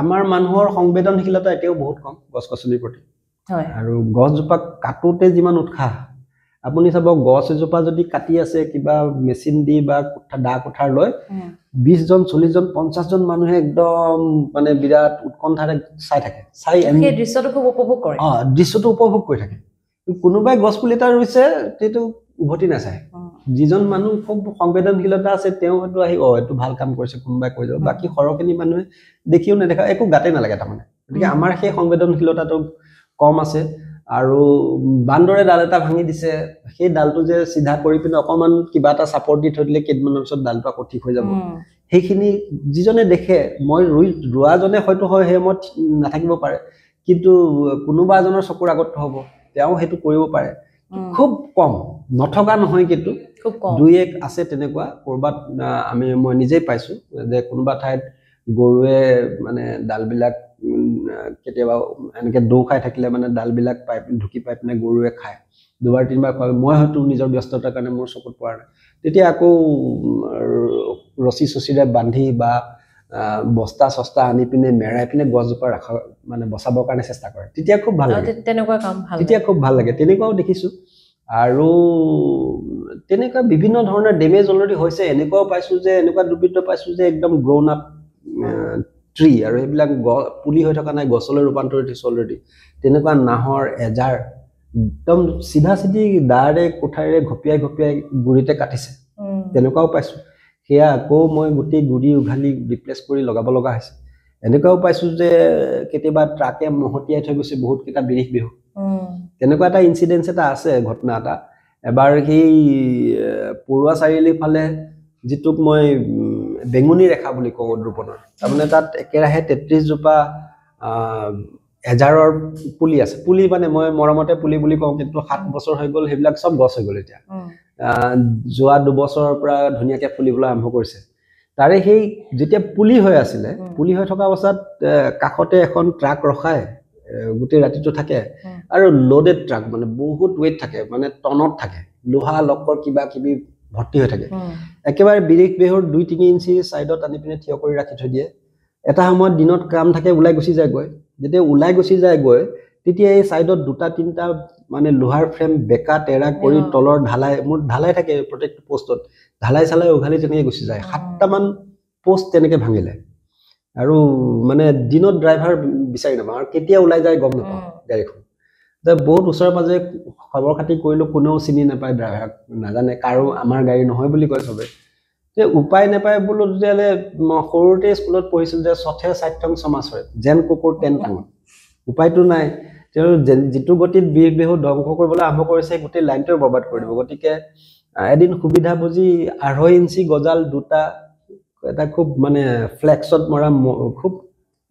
আমাৰ মানুহৰ সংবেদনশীলতা এতিয়াও বহুত কম গছ-গছনিৰ প্ৰতি আৰু গছজোপা কাটোতে যিমান উৎসাহ আপুনি চাব গছ এজোপা যদি কাটি আছে কিবা মেচিন দি বা দা কুঠাৰ লৈ 20 জন 40 জন 50 জন মানুহে একদম মানে বিৰাট উৎকণ্ঠাৰে চাই থাকে চাই সেই দৃশ্যটো খুব উপভোগ কৰে দৃশ্যটো উপভোগ কৰি থাকে কোনোবাই গছ পুলি এটা ৰুইছে সেইটো উভতি নাচায় যিজন মানুহ খুব সংবেদনশীলতা আছে তেওঁ হয়তো আহি এইটো ভাল কাম কৰিছে কোনোবাই কৈ যাব বাকি সৰহখিনি মানুহে দেখিও নেদেখা একো গাতে নালাগে তাৰমানে গতিকে আমাৰ সেই সংবেদনশীলতাটো কম আছে আৰু বান্দৰে ডাল এটা ভাঙি দিছে সেই ডালটো যে সিধা কৰি পিনে অকমান কিবা এটা সাপোৰ্ট দি থৈ দিলে কেইদিনমানৰ পিছত ডালটো আকৌ ঠিক হৈ যাব সেইখিনি যিজনে দেখে মই ৰুৱাজনে হয়তো হয় হে মই নাথাকিব পাৰে কিন্তু কোনোবা এজনৰ চকুৰ আগত হ'ব তেওঁ হেতু কৰিব পাৰে খুব কম নথকা নহয় কিন্তু খুব কম দুই এক আছে তেনেকুৱা কৰবাত মই নিজেই পাইছো যে কোনোবা ঠাইত গৰুৱে মানে ডালবিলাক কেতিয়াবা এনেকে দৌ খাই থাকিলে মানে ডালবিলাক পাই ঢুকি পাই পিনে গৰুৱে খায় দুবাৰ তিনিবাৰ খায় মই হয়তো নিজৰ ব্যস্ততাৰ কাৰণে মোৰ চকুত পৰা নাই তেতিয়া আকৌ ৰছী চছীৰে বান্ধি বা বস্তা সস্তা আনি পিনে মেৰাই পিনে গছজোপা ৰাখা মানে বচাবৰ কাৰণে চেষ্টা কৰে তেতিয়া খুব ভাল লাগে তেনেকুৱা কাম ভাল তেতিয়া খুব ভাল লাগে তেনেকুৱাও দেখিছো আৰু তেনেকুৱা বিভিন্ন ধৰণৰ ডেমেজ অলৰেডি হৈছে এনেকুৱাও পাইছো যে এনেকুৱা দুৰ্বৃত্ত পাইছো যে একদম গ্ৰোন আপ ট্ৰি আৰু এইবিলাক পুলি হৈ থকা নাই গছলৈ ৰূপান্তৰিত হৈছে অলৰেডি তেনেকুৱা নাহৰ এজাৰ একদম সিধা সিধি দাৰে কোঠাৰে ঘপিয়াই ঘপিয়াই গুৰিতে কাটিছে তেনেকুৱাও পাইছো সেয়া আকৌ মই গোটেই গুৰি উঘালি ৰিপ্লেচ কৰি লগাব লগা হৈছে এনেকুৱাও পাইছো যে কেতিয়াবা ট্ৰাকে মহতিয়াই থৈ গৈছে বহুত কেইটা বিৰিখ বিহু তেনেকুৱা এটা ইনসিডেন্স এটা আছে ঘটনা এটা এবাৰ সেই পৰুৱা চাৰিআলি ফালে যিটোক মই বেঙুনি ৰেখা বুলি কওঁ উদ্ৰুপনৰ তাৰমানে তাত একেৰাহে 33 জোপা এজাৰৰ পুলি আছে পুলি মানে মই মৰমতে পুলি বুলি কওঁ কিন্তু 7 বছৰ হৈ গ'ল সেইবিলাক সব গছ হৈ গ'ল এতিয়া যোৱা 2 বছৰৰ পৰা ধুনিয়াকে ফুলিবলৈ আৰম্ভ কৰিছে তাৰে সেই যেতিয়া পুলি হৈ আছিলে পুলি হৈ থকা অৱস্থাত কাখতে এখন ট্ৰাক ৰখায় গোটেই ৰাতিটো থাকে আৰু লোডেড ট্ৰাক মানে বহুত ওয়েট থাকে মানে টনত থাকে লোহা লক্কৰ কিবা কিবি ভৰ্তি হৈ থাকে একেবাৰে বিৰিখ বেহুৰ 2-3 ইঞ্চি সাইডত আনি পিনে থিয় কৰি ৰাখি থৈ দিয়ে এটা সময়ত দিনত কাম থাকে উলাই গুছি যায় গৈ যেতিয়া উলাই গুছি যায় গৈ তেতিয়া এই সাইডত দুটা তিনটা মানে লোহাৰ ফ্ৰেম বেকা টেৰা কৰি তলৰ ঢালাই থাকে প্ৰটেক্ট পোষ্টত ঢালাই চালাই উঘালি তেনেকে গুছি যায় 7টা মান পোষ্ট তেনেকে ভাঙিলে আৰু মানে দিনত ড্ৰাইভাৰ বিচাৰি নাপাওঁ আৰু কেতিয়া উলাই যায় গম নাপাওঁ গাড়ীখন বহুত ওচৰৰ পাজে খবৰ খাতি কৰিলো কোনেও চিনি নাপায় ড্ৰাইভাৰ নাজানে কাৰো আমাৰ গাড়ী নহয় বুলি কয় সবে যে উপায় নাপায় বলো যেলে সৰুতে স্কুলত পঢ়িছিল যে সঠে সাত্যং সমাজ হয় যেন কুকুৰ তেন টাঙ উপায়টো নাই তেওঁ যেটো গতিত বিৰিখ বেহু ধ্বংস কৰিবলৈ আৰম্ভ কৰিছে গোটেই লাইনটো বৰবাদ কৰি দিব গতিকে এদিন সুবিধা বুজি 2.5 ইঞ্চি গজাল দুটা এটা খুব মানে ফ্লেক্সত মৰা খুব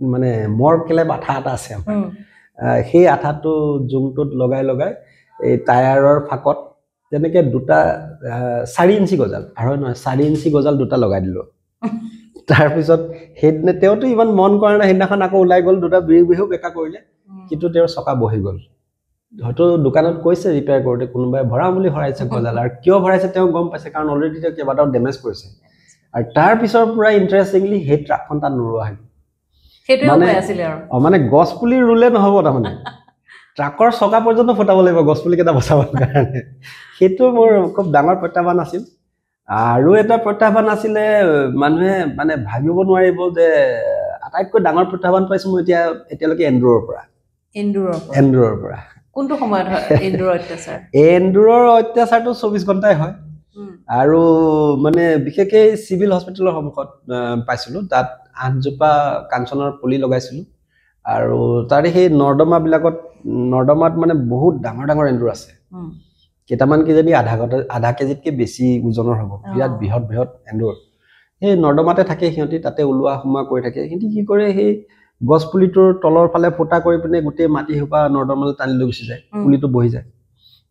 মানে মৰকেলে আঠা এটা আছে আমাৰ সেই আঠাটো জুংটোত লগাই এই টায়াৰৰ ফাকত তেনেকে দুটা 4 ইঞ্চি গজাল আৰু নহয় 4 ইঞ্চি গজাল দুটা লগাই দিলো তাৰ পিছত হেডনে তেওটো ইমান মন কৰা না হিনাখন আকৌ উলাই গল দুটা বিৰিখ বেহু বেকা কৰিলে কিন্তু তেওঁৰ চকা বহি গল হয়তো দোকানত কৈছে ৰিপেয়াৰ কৰোতে কোনোবাই ভৰা বুলি ভৰাইছে গজাল আৰু কিয় ভৰাইছে তেওঁ গম পাইছে কাৰণ অলৰেডি তেওঁ কেবাটাও ড্যামেজ কৰিছে আৰু তাৰ পিছৰ পুৰা ইন্টাৰেস্টিংলি হে ট্ৰাকখন তাত নুৰুৱা হয় সেইটো হৈ আছিল আৰু মানে গছ পুলি ৰুলে নহব তাৰমানে ট্ৰাকৰ চকা পৰ্যন্ত ফুটাব লাগিব গছ পুলি কেটা বচাবৰ কাৰণে সেইটো মোৰ খুব ডাঙৰ প্ৰত্যাহ্বান আছিল আৰু এটা প্ৰত্যাহ্বান আছিল মানুহে মানে ভাবিব নোৱাৰিব যে আটাইতকৈ ডাঙৰ প্ৰত্যাহ্বান পাইছো মই এতিয়ালৈকে এন্ডুৰৰ পৰা কোনটো সময়ত হয় এন্ডুৰৰ অত্যাচাৰটো 24 ঘণ্টাই হয় আৰু মানে বিশেষকৈ সিভিল হস্পিটেলৰ সন্মুখত পাইছিলো তাত 8 জোপা কাঞ্চনৰ পুলি লগাইছিলো আৰু তাৰে সেই নৰ্দমাত মানে বহুত ডাঙৰ ডাঙৰ এন্দুৰ আছে কেইটামান কিজানি আধা কেজিতকৈ বেছি ওজনৰ হ'ব বিৰাট বৃহৎ এন্দুৰ সেই নৰ্দমাতে থাকে সিহঁতি তাতে ওলোৱা সোমোৱা কৰি থাকে কিন্তু কি কৰে সেই গছ পুলিটোৰ তলৰ ফালে ফুটা কৰি পিনে গোটেই মাটি হোপা নৰ্দমালৈ টানি লৈ গুচি যায় পুলিটো বহি যায়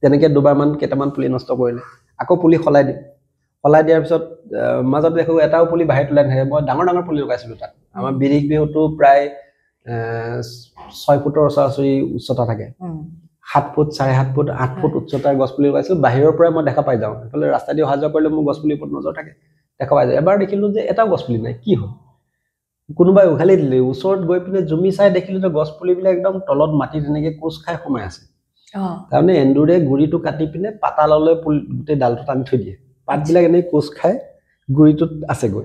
তেনেকে দুবাৰমান কেইটামান পুলি নষ্ট কৰিলে আকৌ পুলি খলাই দিয়াৰ পিছত মাজত দেখো এটাও পুলি বাহিৰ তুলাই নাহে মই ডাঙৰ ডাঙৰ পুলি লগাইছিলো তাত আমাৰ বিৰিখ বেহুটো প্ৰায় 6 ফুটৰ ওচৰা-ওচৰি উচ্চতা থাকে 7 ফুট 7.5 ফুট 8 ফুট উচ্চতাৰ গছ পুলি লগাইছিলো বাহিৰৰ পৰা মই দেখা পাই যাওঁ এফালে ৰাস্তা দি অহা যোৱা কৰিলে মোৰ গছ পুলিৰ ওপৰত নজৰ থাকে দেখা পাই যায় এবাৰ দেখিলো যে এটাও গছ পুলি নাই কি হ'ল কোনোবাই উঘালি দিলে ওচৰত গৈ পিনে জুমি চাই দেখিলো যে গছ পুলিবিলাক একদম তলত মাটি তেনেকে কোচ খাই সোমাই আছে তাৰমানে এন্দুৰে গুৰিটো কাটি পিনে পাতাললৈ গোটেই ডালটো টানি থৈ দিয়ে পাতবিলাক এনেই কোচ খাই গুৰিটোত আছেগৈ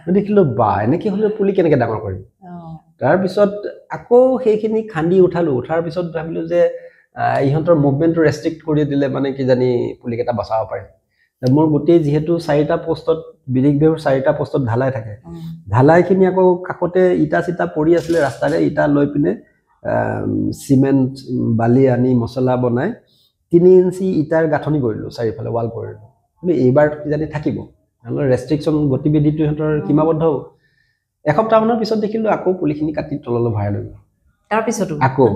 মই দেখিলোঁ বা এনেকৈ হ'লে পুলি কেনেকৈ ডাঙৰ কৰিম তাৰপিছত আকৌ সেইখিনি খান্দি উঠাৰ পিছত ভাবিলোঁ যে ইহঁতৰ মুভমেণ্টটো ৰেষ্ট্ৰিক্ট কৰি দিলে মানে কিজানি পুলিকেইটা বচাব পাৰিম মোৰ গোটেই যিহেতু 4টা পোষ্টত বিৰিক বেহুৰ 4টা পোষ্টত ঢালাই থাকে ঢালাইখিনি আকৌ কাষতে ইটা চিটা পৰি আছিলে ৰাস্তাৰে ইটা লৈ পিনে চিমেণ্ট বালি আনি মছলা বনাই 3 ইঞ্চি ইটাৰ গাঁথনি কৰিলোঁ চাৰিওফালে ৱাল কৰিলোঁ কিন্তু এইবাৰ কিজানি থাকিব ৰেষ্ট্ৰিকশ্যন গতিবিধিটো ইহঁতৰ সীমাবদ্ধ হ'ব এসপ্তাহমানৰ পিছত দেখিলোঁ আকৌ পুলিখিনি কাটি তললৈ ভৰাই লৈ গ'ল তাৰপিছতো আকৌ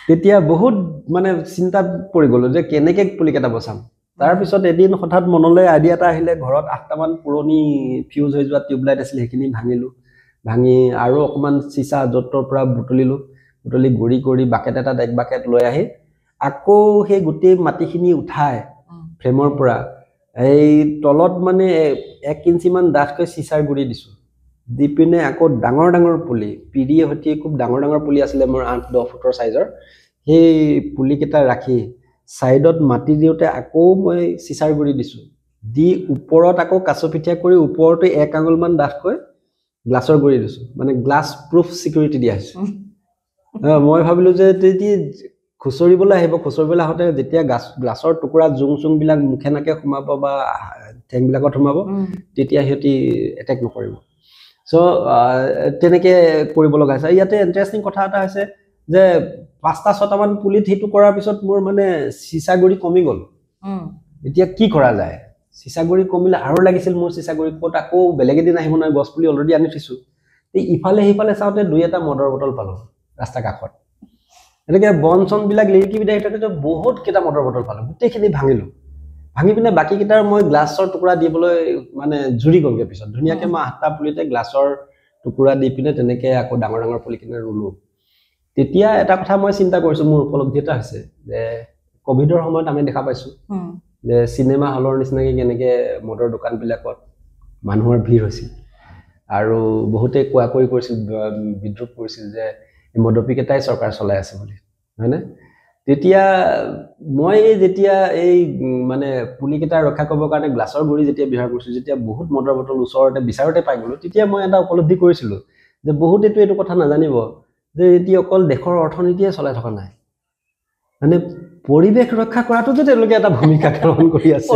তেতিয়া বহুত মানে চিন্তাত পৰি গ'লোঁ যে কেনেকৈ পুলিকেইটা বচাম তাৰপিছত এদিন হঠাৎ মনলৈ আইডিয়া এটা আহিলে ঘৰত 8টামান পুৰণি ফিউজ হৈ যোৱা টিউবলাইট আছিল সেইখিনি ভাঙিলোঁ ভাঙি আৰু অকণমান চিচা য'তৰ পৰা বুটলি গুৰি কৰি বাকেট এটাত 1 বাকেট লৈ আহি আকৌ সেই গোটেই মাটিখিনি উঠাই ফ্ৰেমৰ পৰা এই তলত মানে 1 ইঞ্চিমান ডাঠকৈ চিচাৰ গুৰি দিছোঁ দি পিনে আকৌ ডাঙৰ ডাঙৰ পুলি পিৰিয়ে সৈতে খুব ডাঙৰ ডাঙৰ পুলি আছিলে মোৰ 8-10 ফুটৰ চাইজৰ সেই পুলিকেইটা ৰাখি সাইডত মাটি দিওতে আকৌ মই চিচাৰ গুৰি দিছোঁ দি ওপৰত আকৌ কাছপিঠিয়া কৰি ওপৰতে 1 আঙুলমান ডাঠকৈ গ্লাছৰ গুৰি দিছোঁ মানে গ্লাছ প্ৰুফ সিকিউৰিটি দিয়া হৈছে মই ভাবিলোঁ যে যদি খুচৰিবলৈ আহোঁতে যেতিয়া গ্লাছৰ টুকুৰা জুং-চুংবিলাক মুখে নাকে সোমাব বা ঠেংবিলাকত সোমাব তেতিয়া সিহঁতি এটেক নকৰিব সো তেনেকৈ কৰিব লগা হৈছে ইয়াতে ইণ্টাৰেষ্টিং কথা এটা হৈছে যে 5টা-6টামান পুলিত সেইটো কৰাৰ পিছত মোৰ মানে চিচাগুৰি কমি গ'ল এতিয়া কি কৰা যায় চিচাগুৰি কমিলে আৰু লাগিছিল মোৰ চিচাগুৰি ক'ত আকৌ বেলেগ এদিন আহিব নহয় গছ পুলি অলৰেডি আনি থৈছোঁ ইফালে সিফালে চাওঁতে 2-এটা মদৰ বটল পালোঁ ৰাস্তা কাষত এনেকৈ বন-চনবিলাক লিৰিকি বিদায় থাকোঁতে বহুত কেইটা মদৰ বটল পালোঁ গোটেইখিনি ভাঙিলোঁ ভাঙি পিনে বাকীকেইটাৰ মই গ্লাছৰ টুকুৰা দিবলৈ মানে জুৰি গ'লগৈ পিছত ধুনীয়াকৈ মই 8টা পুলিতে গ্লাছৰ টুকুৰা দি পিনে তেনেকৈ আকৌ ডাঙৰ ডাঙৰ পুলিখিনি ৰুলোঁ তেতিয়া এটা কথা মই চিন্তা কৰিছোঁ মোৰ উপলব্ধি এটা হৈছে যে কোভিডৰ সময়ত আমি দেখা পাইছোঁ যে চিনেমা হলৰ নিচিনাকৈ কেনেকৈ মদৰ দোকানবিলাকত মানুহৰ ভিৰ হৈছিল আৰু বহুতে কোৱা-কৈ কৰিছিল বিদ্ৰোহ কৰিছিল যে এই মদপিকেইটাই চৰকাৰ চলাই আছে বুলি হয়নে তেতিয়া মই যেতিয়া এই মানে পুলিকেইটা ৰক্ষা কৰিবৰ কাৰণে গ্লাছৰ গুৰি যেতিয়া ব্যৱহাৰ কৰিছোঁ যেতিয়া বহুত মদৰ বটল ওচৰতে বিচাৰতে পাই গ'লোঁ তেতিয়া মই এটা উপলব্ধি কৰিছিলোঁ যে বহুতেতো এইটো কথা নাজানিব যে এতিয়া অকল দেশৰ অৰ্থনীতিয়ে চলাই থকা নাই মানে পৰিৱেশ ৰক্ষা কৰাটো যে তেওঁলোকে এটা ভূমিকা গ্ৰহণ কৰি আছে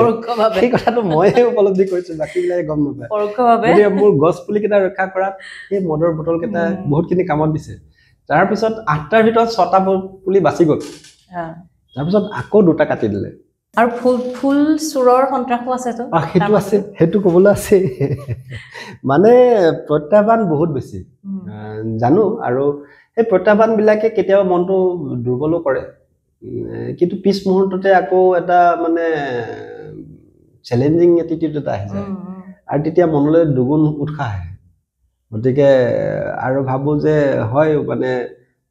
সেই কথাটো মইহে উপলব্ধি কৰিছোঁ বাকীবিলাকে গম নাপায় পৰোক্ষভাৱে মোৰ গছ পুলিকেইটা ৰক্ষা কৰাত সেই মদৰ বটলকেইটা বহুতখিনি কামত দিছে তাৰপিছত 8টাৰ ভিতৰত 6টা পুলি বাচি গ'ল তাৰপিছত আকৌ 2টা কাটি দিলে আৰু ফুল চুৰৰ সন্ত্ৰাসো আছেতো সেইটো আছে সেইটো ক'বলৈ আছে মানে প্ৰত্যাহ্বান বহুত বেছি জানো আৰু সেই প্ৰত্যাহ্বানবিলাকে কেতিয়াবা মনটো দুৰ্বলো কৰে কিন্তু পিছ মুহূৰ্ততে আকৌ এটা মানে চ্যালেঞ্জিং এটিটিউড এটা আহি যায় আৰু তেতিয়া মনলৈ দুগুণ উৎসাহ আহে গতিকে আৰু ভাবোঁ যে হয় মানে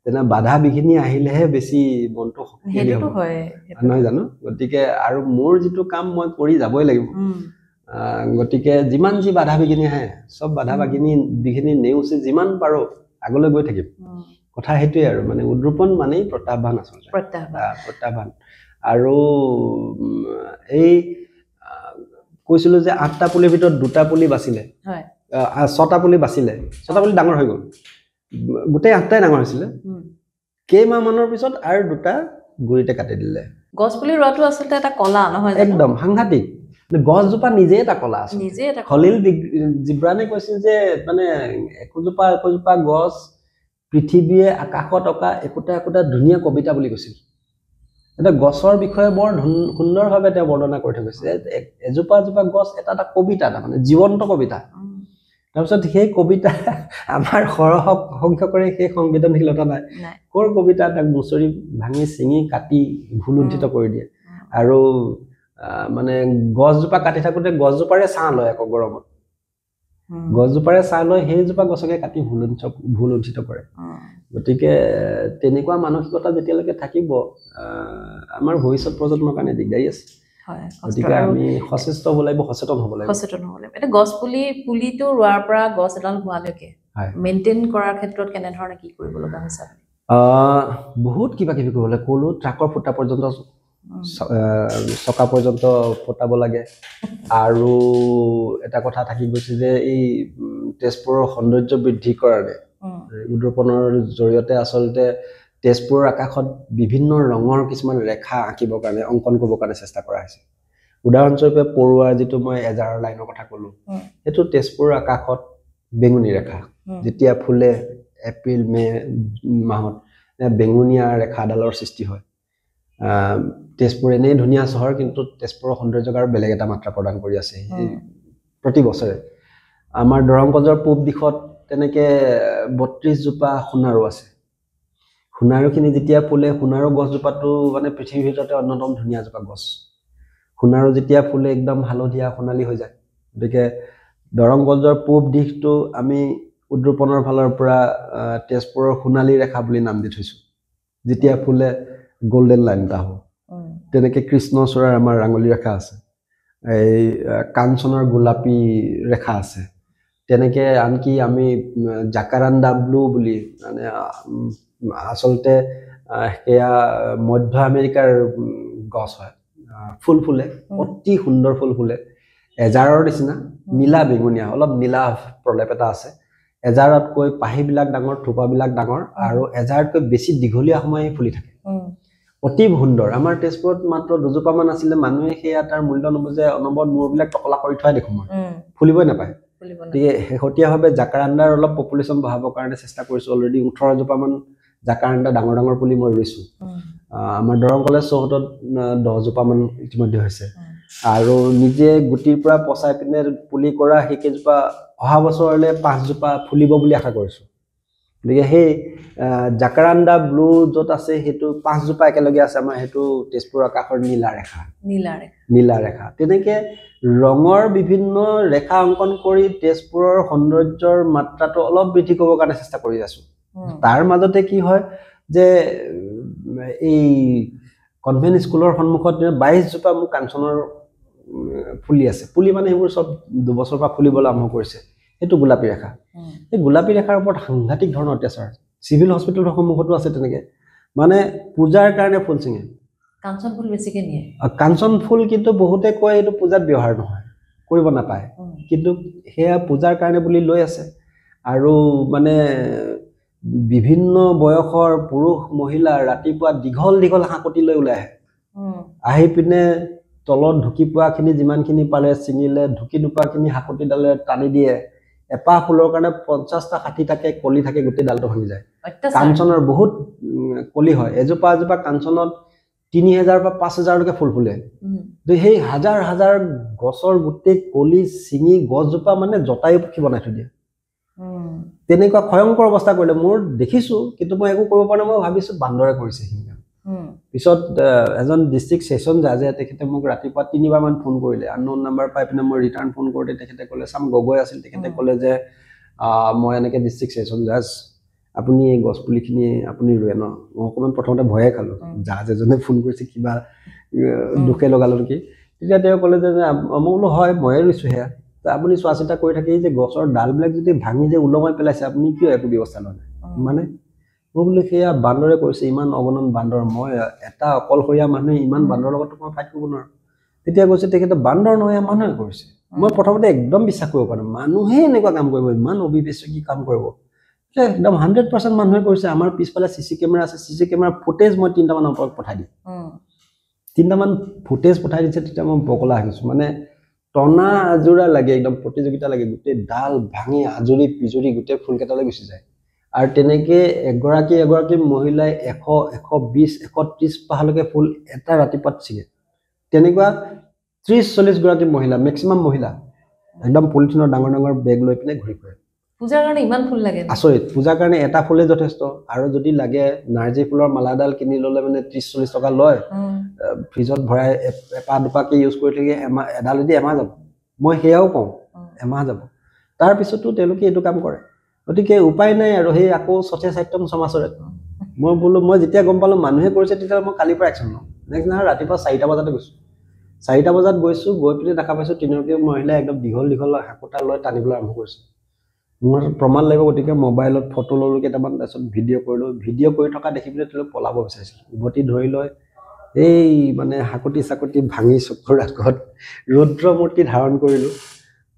তেনে বাধা বিঘিনি আহিলেহে বেছি মনটো শক্তিশালী হ'ব নহয় জানো গতিকে আৰু মোৰ যিটো কাম মই কৰি যাবই লাগিব গতিকে যিমান যি বাধা বিঘিনি আহে চব বাধা বিঘিনি নেওচি যিমান পাৰোঁ আগলৈ গৈ থাকিম কথা সেইটোৱে আৰু মানে উদ্ৰোপণ মানেই প্ৰত্যাহ্বান আচলতে প্ৰত্যাহ্বান আৰু এই কৈছিলোঁ যে 8টা পুলিৰ ভিতৰত 2টা পুলি বাচিলে 6টা পুলি বাচিলে 6টা পুলি ডাঙৰ হৈ গ'ল গোটেই 8টাই ডাঙৰ হৈছিলে কেইমাহমানৰ পিছত আৰু 2টা গুৰিতে কাটি দিলে গছ পুলি ৰোৱাটো আচলতে এটা কলা নহয় একদম সাংঘাতিক গছজোপা নিজে এটা কলা আছে খলিল জিব্ৰানে কৈছিল যে মানে একোজোপা গছ পৃথিৱীয়ে আকাশত অঁকা একোটা ধুনীয়া কবিতা বুলি কৈছিল এটা গছৰ বিষয়ে বৰ সুন্দৰভাৱে তেওঁ বৰ্ণনা কৰি থৈ গৈছে এজোপা গছ এটা কবিতা মানে জীৱন্ত কবিতা তাৰপিছত সেই কবিতা আমাৰ সৰহ সংখ্যকৰে সেই সংবেদনশীলতা নাই কৰ কবিতা তাক মুচৰি ভাঙি চিঙি কাটি ভুলুণ্ঠিত কৰি দিয়ে আৰু মানে গছজোপা কাটি থাকোঁতে গছজোপাৰে ছাঁ লয় আকৌ গৰমত গছজোপাৰে ছাঁ লয় সেইজোপা গছকে কাটি ভুলুণ্ঠিত কৰে গতিকে তেনেকুৱা মানসিকতা যেতিয়ালৈকে থাকিব আমাৰ ভৱিষ্যত প্ৰজন্মৰ কাৰণে দিগদাৰী আছে গতিকে আমি সচেষ্ট হ'ব লাগিব সচেতন হ'ব লাগিব এটা গছ পুলিটো ৰোৱাৰ পৰা গছ এডাল হোৱালৈকে মেইনটেইন কৰাৰ ক্ষেত্ৰত কেনেধৰণে কি কৰিব লগা হৈছে বহুত কিবা কিবি কৰিবলৈ ক'লো ট্ৰাকৰ ফুটা পৰ্যন্ত চকা পৰ্যন্ত ফুটাব লাগে আৰু এটা কথা থাকি গৈছে যে এই তেজপুৰৰ সৌন্দৰ্য বৃদ্ধি কৰাৰে উদ্ৰোপণৰ জৰিয়তে আচলতে তেজপুৰৰ আকাশত বিভিন্ন ৰঙৰ কিছুমান ৰেখা আঁকিবৰ কাৰণে অংকন কৰিবৰ কাৰণে চেষ্টা কৰা হৈছে উদাহৰণস্বৰূপে পৰুৱাৰ যিটো মই এজাৰৰ লাইনৰ কথা ক'লো সেইটো তেজপুৰৰ আকাশত বেঙুনী ৰেখা যেতিয়া ফুলে এপ্ৰিল মে মাহত বেঙুনীয়া ৰেখাডালৰ সৃষ্টি হয় তেজপুৰ এনেই ধুনীয়া চহৰ কিন্তু তেজপুৰৰ সৌন্দৰ্যক আৰু বেলেগ এটা মাত্ৰা প্ৰদান কৰি আছে প্ৰতি বছৰে আমাৰ দৰংগঞ্জৰ পূব দিশত তেনেকে ৩২ জোপা সোণাৰু আছে সোণাৰুখিনি যেতিয়া ফুলে সোণাৰু গছজোপাটো মানে পৃথিৱীৰ ভিতৰতে অন্যতম ধুনীয়া জোপা গছ সোণাৰু যেতিয়া ফুলে একদম হালধীয়া সোণালী হৈ যায় গতিকে দৰংগঞ্জৰ পূব দিশটো আমি উদ্ৰোপণৰ ফালৰ পৰা তেজপুৰৰ সোণালী ৰেখা বুলি নাম দি থৈছো যেতিয়া ফুলে গোল্ডেন লাইন এটা হ'ব তেনেকে কৃষ্ণচূড়াৰ আমাৰ ৰাঙলী ৰেখা আছে এই কাঞ্চনৰ গোলাপী ৰেখা আছে তেনেকে আনকি আমি জাকাৰাণ্ডা ব্লু বুলি মানে আচলতে সেয়া মধ্য আমেৰিকাৰ গছ হয় ফুল ফুলে অতি সুন্দৰ ফুল ফুলে এজাৰৰ নিচিনা নীলা বেঙুনীয়া অলপ নীলা প্ৰলেপ এটা আছে এজাৰতকৈ পাহিবিলাক ডাঙৰ থোপাবিলাক ডাঙৰ আৰু এজাৰতকৈ বেছি দীঘলীয়া সময় ফুলি থাকে অতি সুন্দৰ আমাৰ তেজপুৰত মাত্ৰ দুজোপামান আছিলে মানুহে সেয়া তাৰ মূল্য নবুজে অনবৰত মূৰবিলাক টকলা কৰি থোৱাই দেখোঁ মই ফুলিবই নাপায় গতিকে শেহতীয়াভাৱে জাকাৰাণ্ডাৰ অলপ পপুলেশ্যন বঢ়াবৰ কাৰণে চেষ্টা কৰিছোঁ অলৰেডি 18 জোপামান জাকাৰাণ্ডা ডাঙৰ ডাঙৰ পুলি মই ৰুইছোঁ আমাৰ দৰং কলেজ চৌহদত 10 জোপামান ইতিমধ্যে হৈছে আৰু নিজে গুটিৰ পৰা পচাই পিনে পুলি কৰা সেইকেইজোপা অহা বছৰলৈ 5 জোপা ফুলিব বুলি আশা কৰিছোঁ গতিকে সেই জাকাৰাণ্ডা ব্লু য'ত আছে সেইটো 5 জোপা একেলগে আছে আমাৰ সেইটো তেজপুৰ আকাশৰ নীলা ৰেখা তেনেকে ৰঙৰ বিভিন্ন ৰেখা অংকন কৰি তেজপুৰৰ সৌন্দৰ্যৰ মাত্ৰাটো অলপ বৃদ্ধি কৰিবৰ কাৰণে চেষ্টা কৰি আছোঁ তাৰ মাজতে কি হয় যে এই কনভেন্ট স্কুলৰ সন্মুখত 22 জোপা মোৰ কাঞ্চনৰ ফুলি আছে পুলি মানে এইবোৰ চব 2 বছৰৰ পৰা ফুলিবলৈ আৰম্ভ কৰিছে সেইটো গোলাপী ৰেখা এই গোলাপী ৰেখাৰ ওপৰত সাংঘাতিক ধৰণৰ অত্যাচাৰ চিভিল হস্পিটেলৰ সন্মুখতো আছে তেনেকে মানে পূজাৰ কাৰণে ফুল চিঙে কাঞ্চন ফুল বেছিকে নিয়ে কাঞ্চন ফুল কিন্তু বহুতে কয় এইটো পূজাত ব্যৱহাৰ নহয় কৰিব নাপায় কিন্তু সেয়া পূজাৰ কাৰণে বুলি লৈ আছে আৰু মানে বিভিন্ন বয়সৰ পুৰুষ মহিলা ৰাতিপুৱা দীঘল দীঘল হাঁকতি লৈ ওলাই আহি পিনে তলত ঢুকি পোৱাখিনি যিমানখিনি পাৰে চিঙিলে ঢুকি নোপোৱাখিনি হাঁকতিডালে টানি দিয়ে এপাহ ফুলৰ কাৰণে 50টা 60টাকে কলি থাকে গোটেই ডালটো ভাঙি যায় কাঞ্চনৰ বহুত কলি হয় এজোপা এজোপা কাঞ্চনত 3000 পৰা 5000 লৈকে ফুল ফুলে সেই হাজাৰ হাজাৰ গছৰ গোটেই কলি চিঙি গছজোপা মানে জটায়ু পক্ষী বনাই থৈ দিয়ে তেনেকুৱা ভয়ংকৰ অৱস্থা কৰিলে মোৰ দেখিছো কিন্তু মই একো কৰিব পৰা নাই মই ভাবিছো বান্দৰে কৰিছে হিংসা পিছত এজন ডিস্ট্ৰিক্ট সেশন জাজে তেখেতে মোক ৰাতিপুৱা 3বাৰ মান ফোন কৰিলে আননোন নাম্বাৰ পাই পিনে মই ৰিটাৰ্ণ ফোন কৰোঁতে তেখেতে ক'লে চাম গগৈ আছিল তেখেতে ক'লে যে মই এনেকৈ ডিস্ট্ৰিক্ট সেশন জাজ আপুনি এই গছপুলিখিনি আপুনি ৰুৱে ন মই অকণমান প্ৰথমতে ভয়ে খালোঁ জাজ এজনে ফোন কৰিছে কিবা দুখে লগালোঁ নেকি তেতিয়া তেওঁ ক'লে যে মই বোলো হয় ময়ে ৰুইছোঁ সেয়া আপুনি চোৱা চিতা কৰি থাকি যে গছৰ ডালবিলাক যদি ভাঙি যে ওলমাই পেলাইছে আপুনি কিয় একো ব্যৱস্থা লয় মানে মই বোলো সেয়া বান্দৰে কৰিছে ইমান অগণন বান্দৰ মই এটা অকলশৰীয়া মানুহে ইমান বান্দৰৰ লগত মই ফাইট কৰিব নোৱাৰোঁ তেতিয়া কৈছে তেখেতে বান্দৰ নহয় মানুহে কৰিছে মই প্ৰথমতে একদম বিশ্বাস কৰিব পৰা নাই মানুহে এনেকুৱা কাম কৰিব ইমান অবিবেচকি কাম কৰিব একদম 100% মানুহে কৰিছে আমাৰ পিছফালে চিচি কেমেৰা আছে চিচি কেমেৰা ফুটেজ মই 3টামান ওপৰত পঠাই দিম 3টামান ফুটেজ পঠাই দিছে তেতিয়া মই বকলা আহিছোঁ মানে টনা আজোৰা লাগে একদম প্ৰতিযোগিতা লাগে গোটেই ডাল ভাঙি আজৰি পিজৰি গোটেই ফুলকেইটালৈ গুচি যায় আৰু তেনেকে এগৰাকী মহিলাই 100 120 130 পাহালৈকে ফুল এটা ৰাতিপুৱাত ছিঙে তেনেকুৱা 30-40 গৰাকী মহিলা মেক্সিমাম মহিলা একদম পলিথিনৰ ডাঙৰ ডাঙৰ বেগ লৈ পিনে ঘূৰি ফুৰে পূজাৰ কাৰণে ইমান ফুল লাগে আচৰিত পূজাৰ কাৰণে এটা ফুলে যথেষ্ট আৰু যদি লাগে নাৰ্জী ফুলৰ মালাডাল কিনি ল'লে মানে 30-40 টকা লয় ফ্ৰিজত ভৰাই এপাহ দুপাহকে ইউজ কৰি থাকে এডালেদি এমাহ যাব মই সেয়াও কওঁ এমাহ যাব তাৰপিছতো তেওঁলোকে এইটো কাম কৰে গতিকে উপায় নাই আৰু সেই আকৌ সচে সাহিত্যম সমাজৰে মই বোলো মই যেতিয়া গম পালোঁ মানুহে কৰিছে তেতিয়া মই কালিৰ পৰা একশ্যন লওঁ নেক্সট দিনা ৰাতিপুৱা 4টা বজাতে গৈছোঁ 4টা বজাত গৈছোঁ গৈ পিনে দেখা পাইছোঁ 3গৰাকী মহিলাই একদম দীঘল দীঘল হাকোটা লৈ টানিবলৈ আৰম্ভ কৰিছে মোৰ প্ৰমাণ লাগিব গতিকে মোবাইলত ফটো ল'লোঁ কেইটামান তাৰপিছত ভিডিঅ' কৰিলোঁ ভিডিঅ' কৰি থকা দেখি পেলাই তেওঁলোক পলাব বিচাৰিছিল উভতি ধৰি লৈ এই মানে হাকুটি চাকুটি ভাঙি চকুৰ আগত ৰুদ্ৰমূৰ্তি ধাৰণ কৰিলোঁ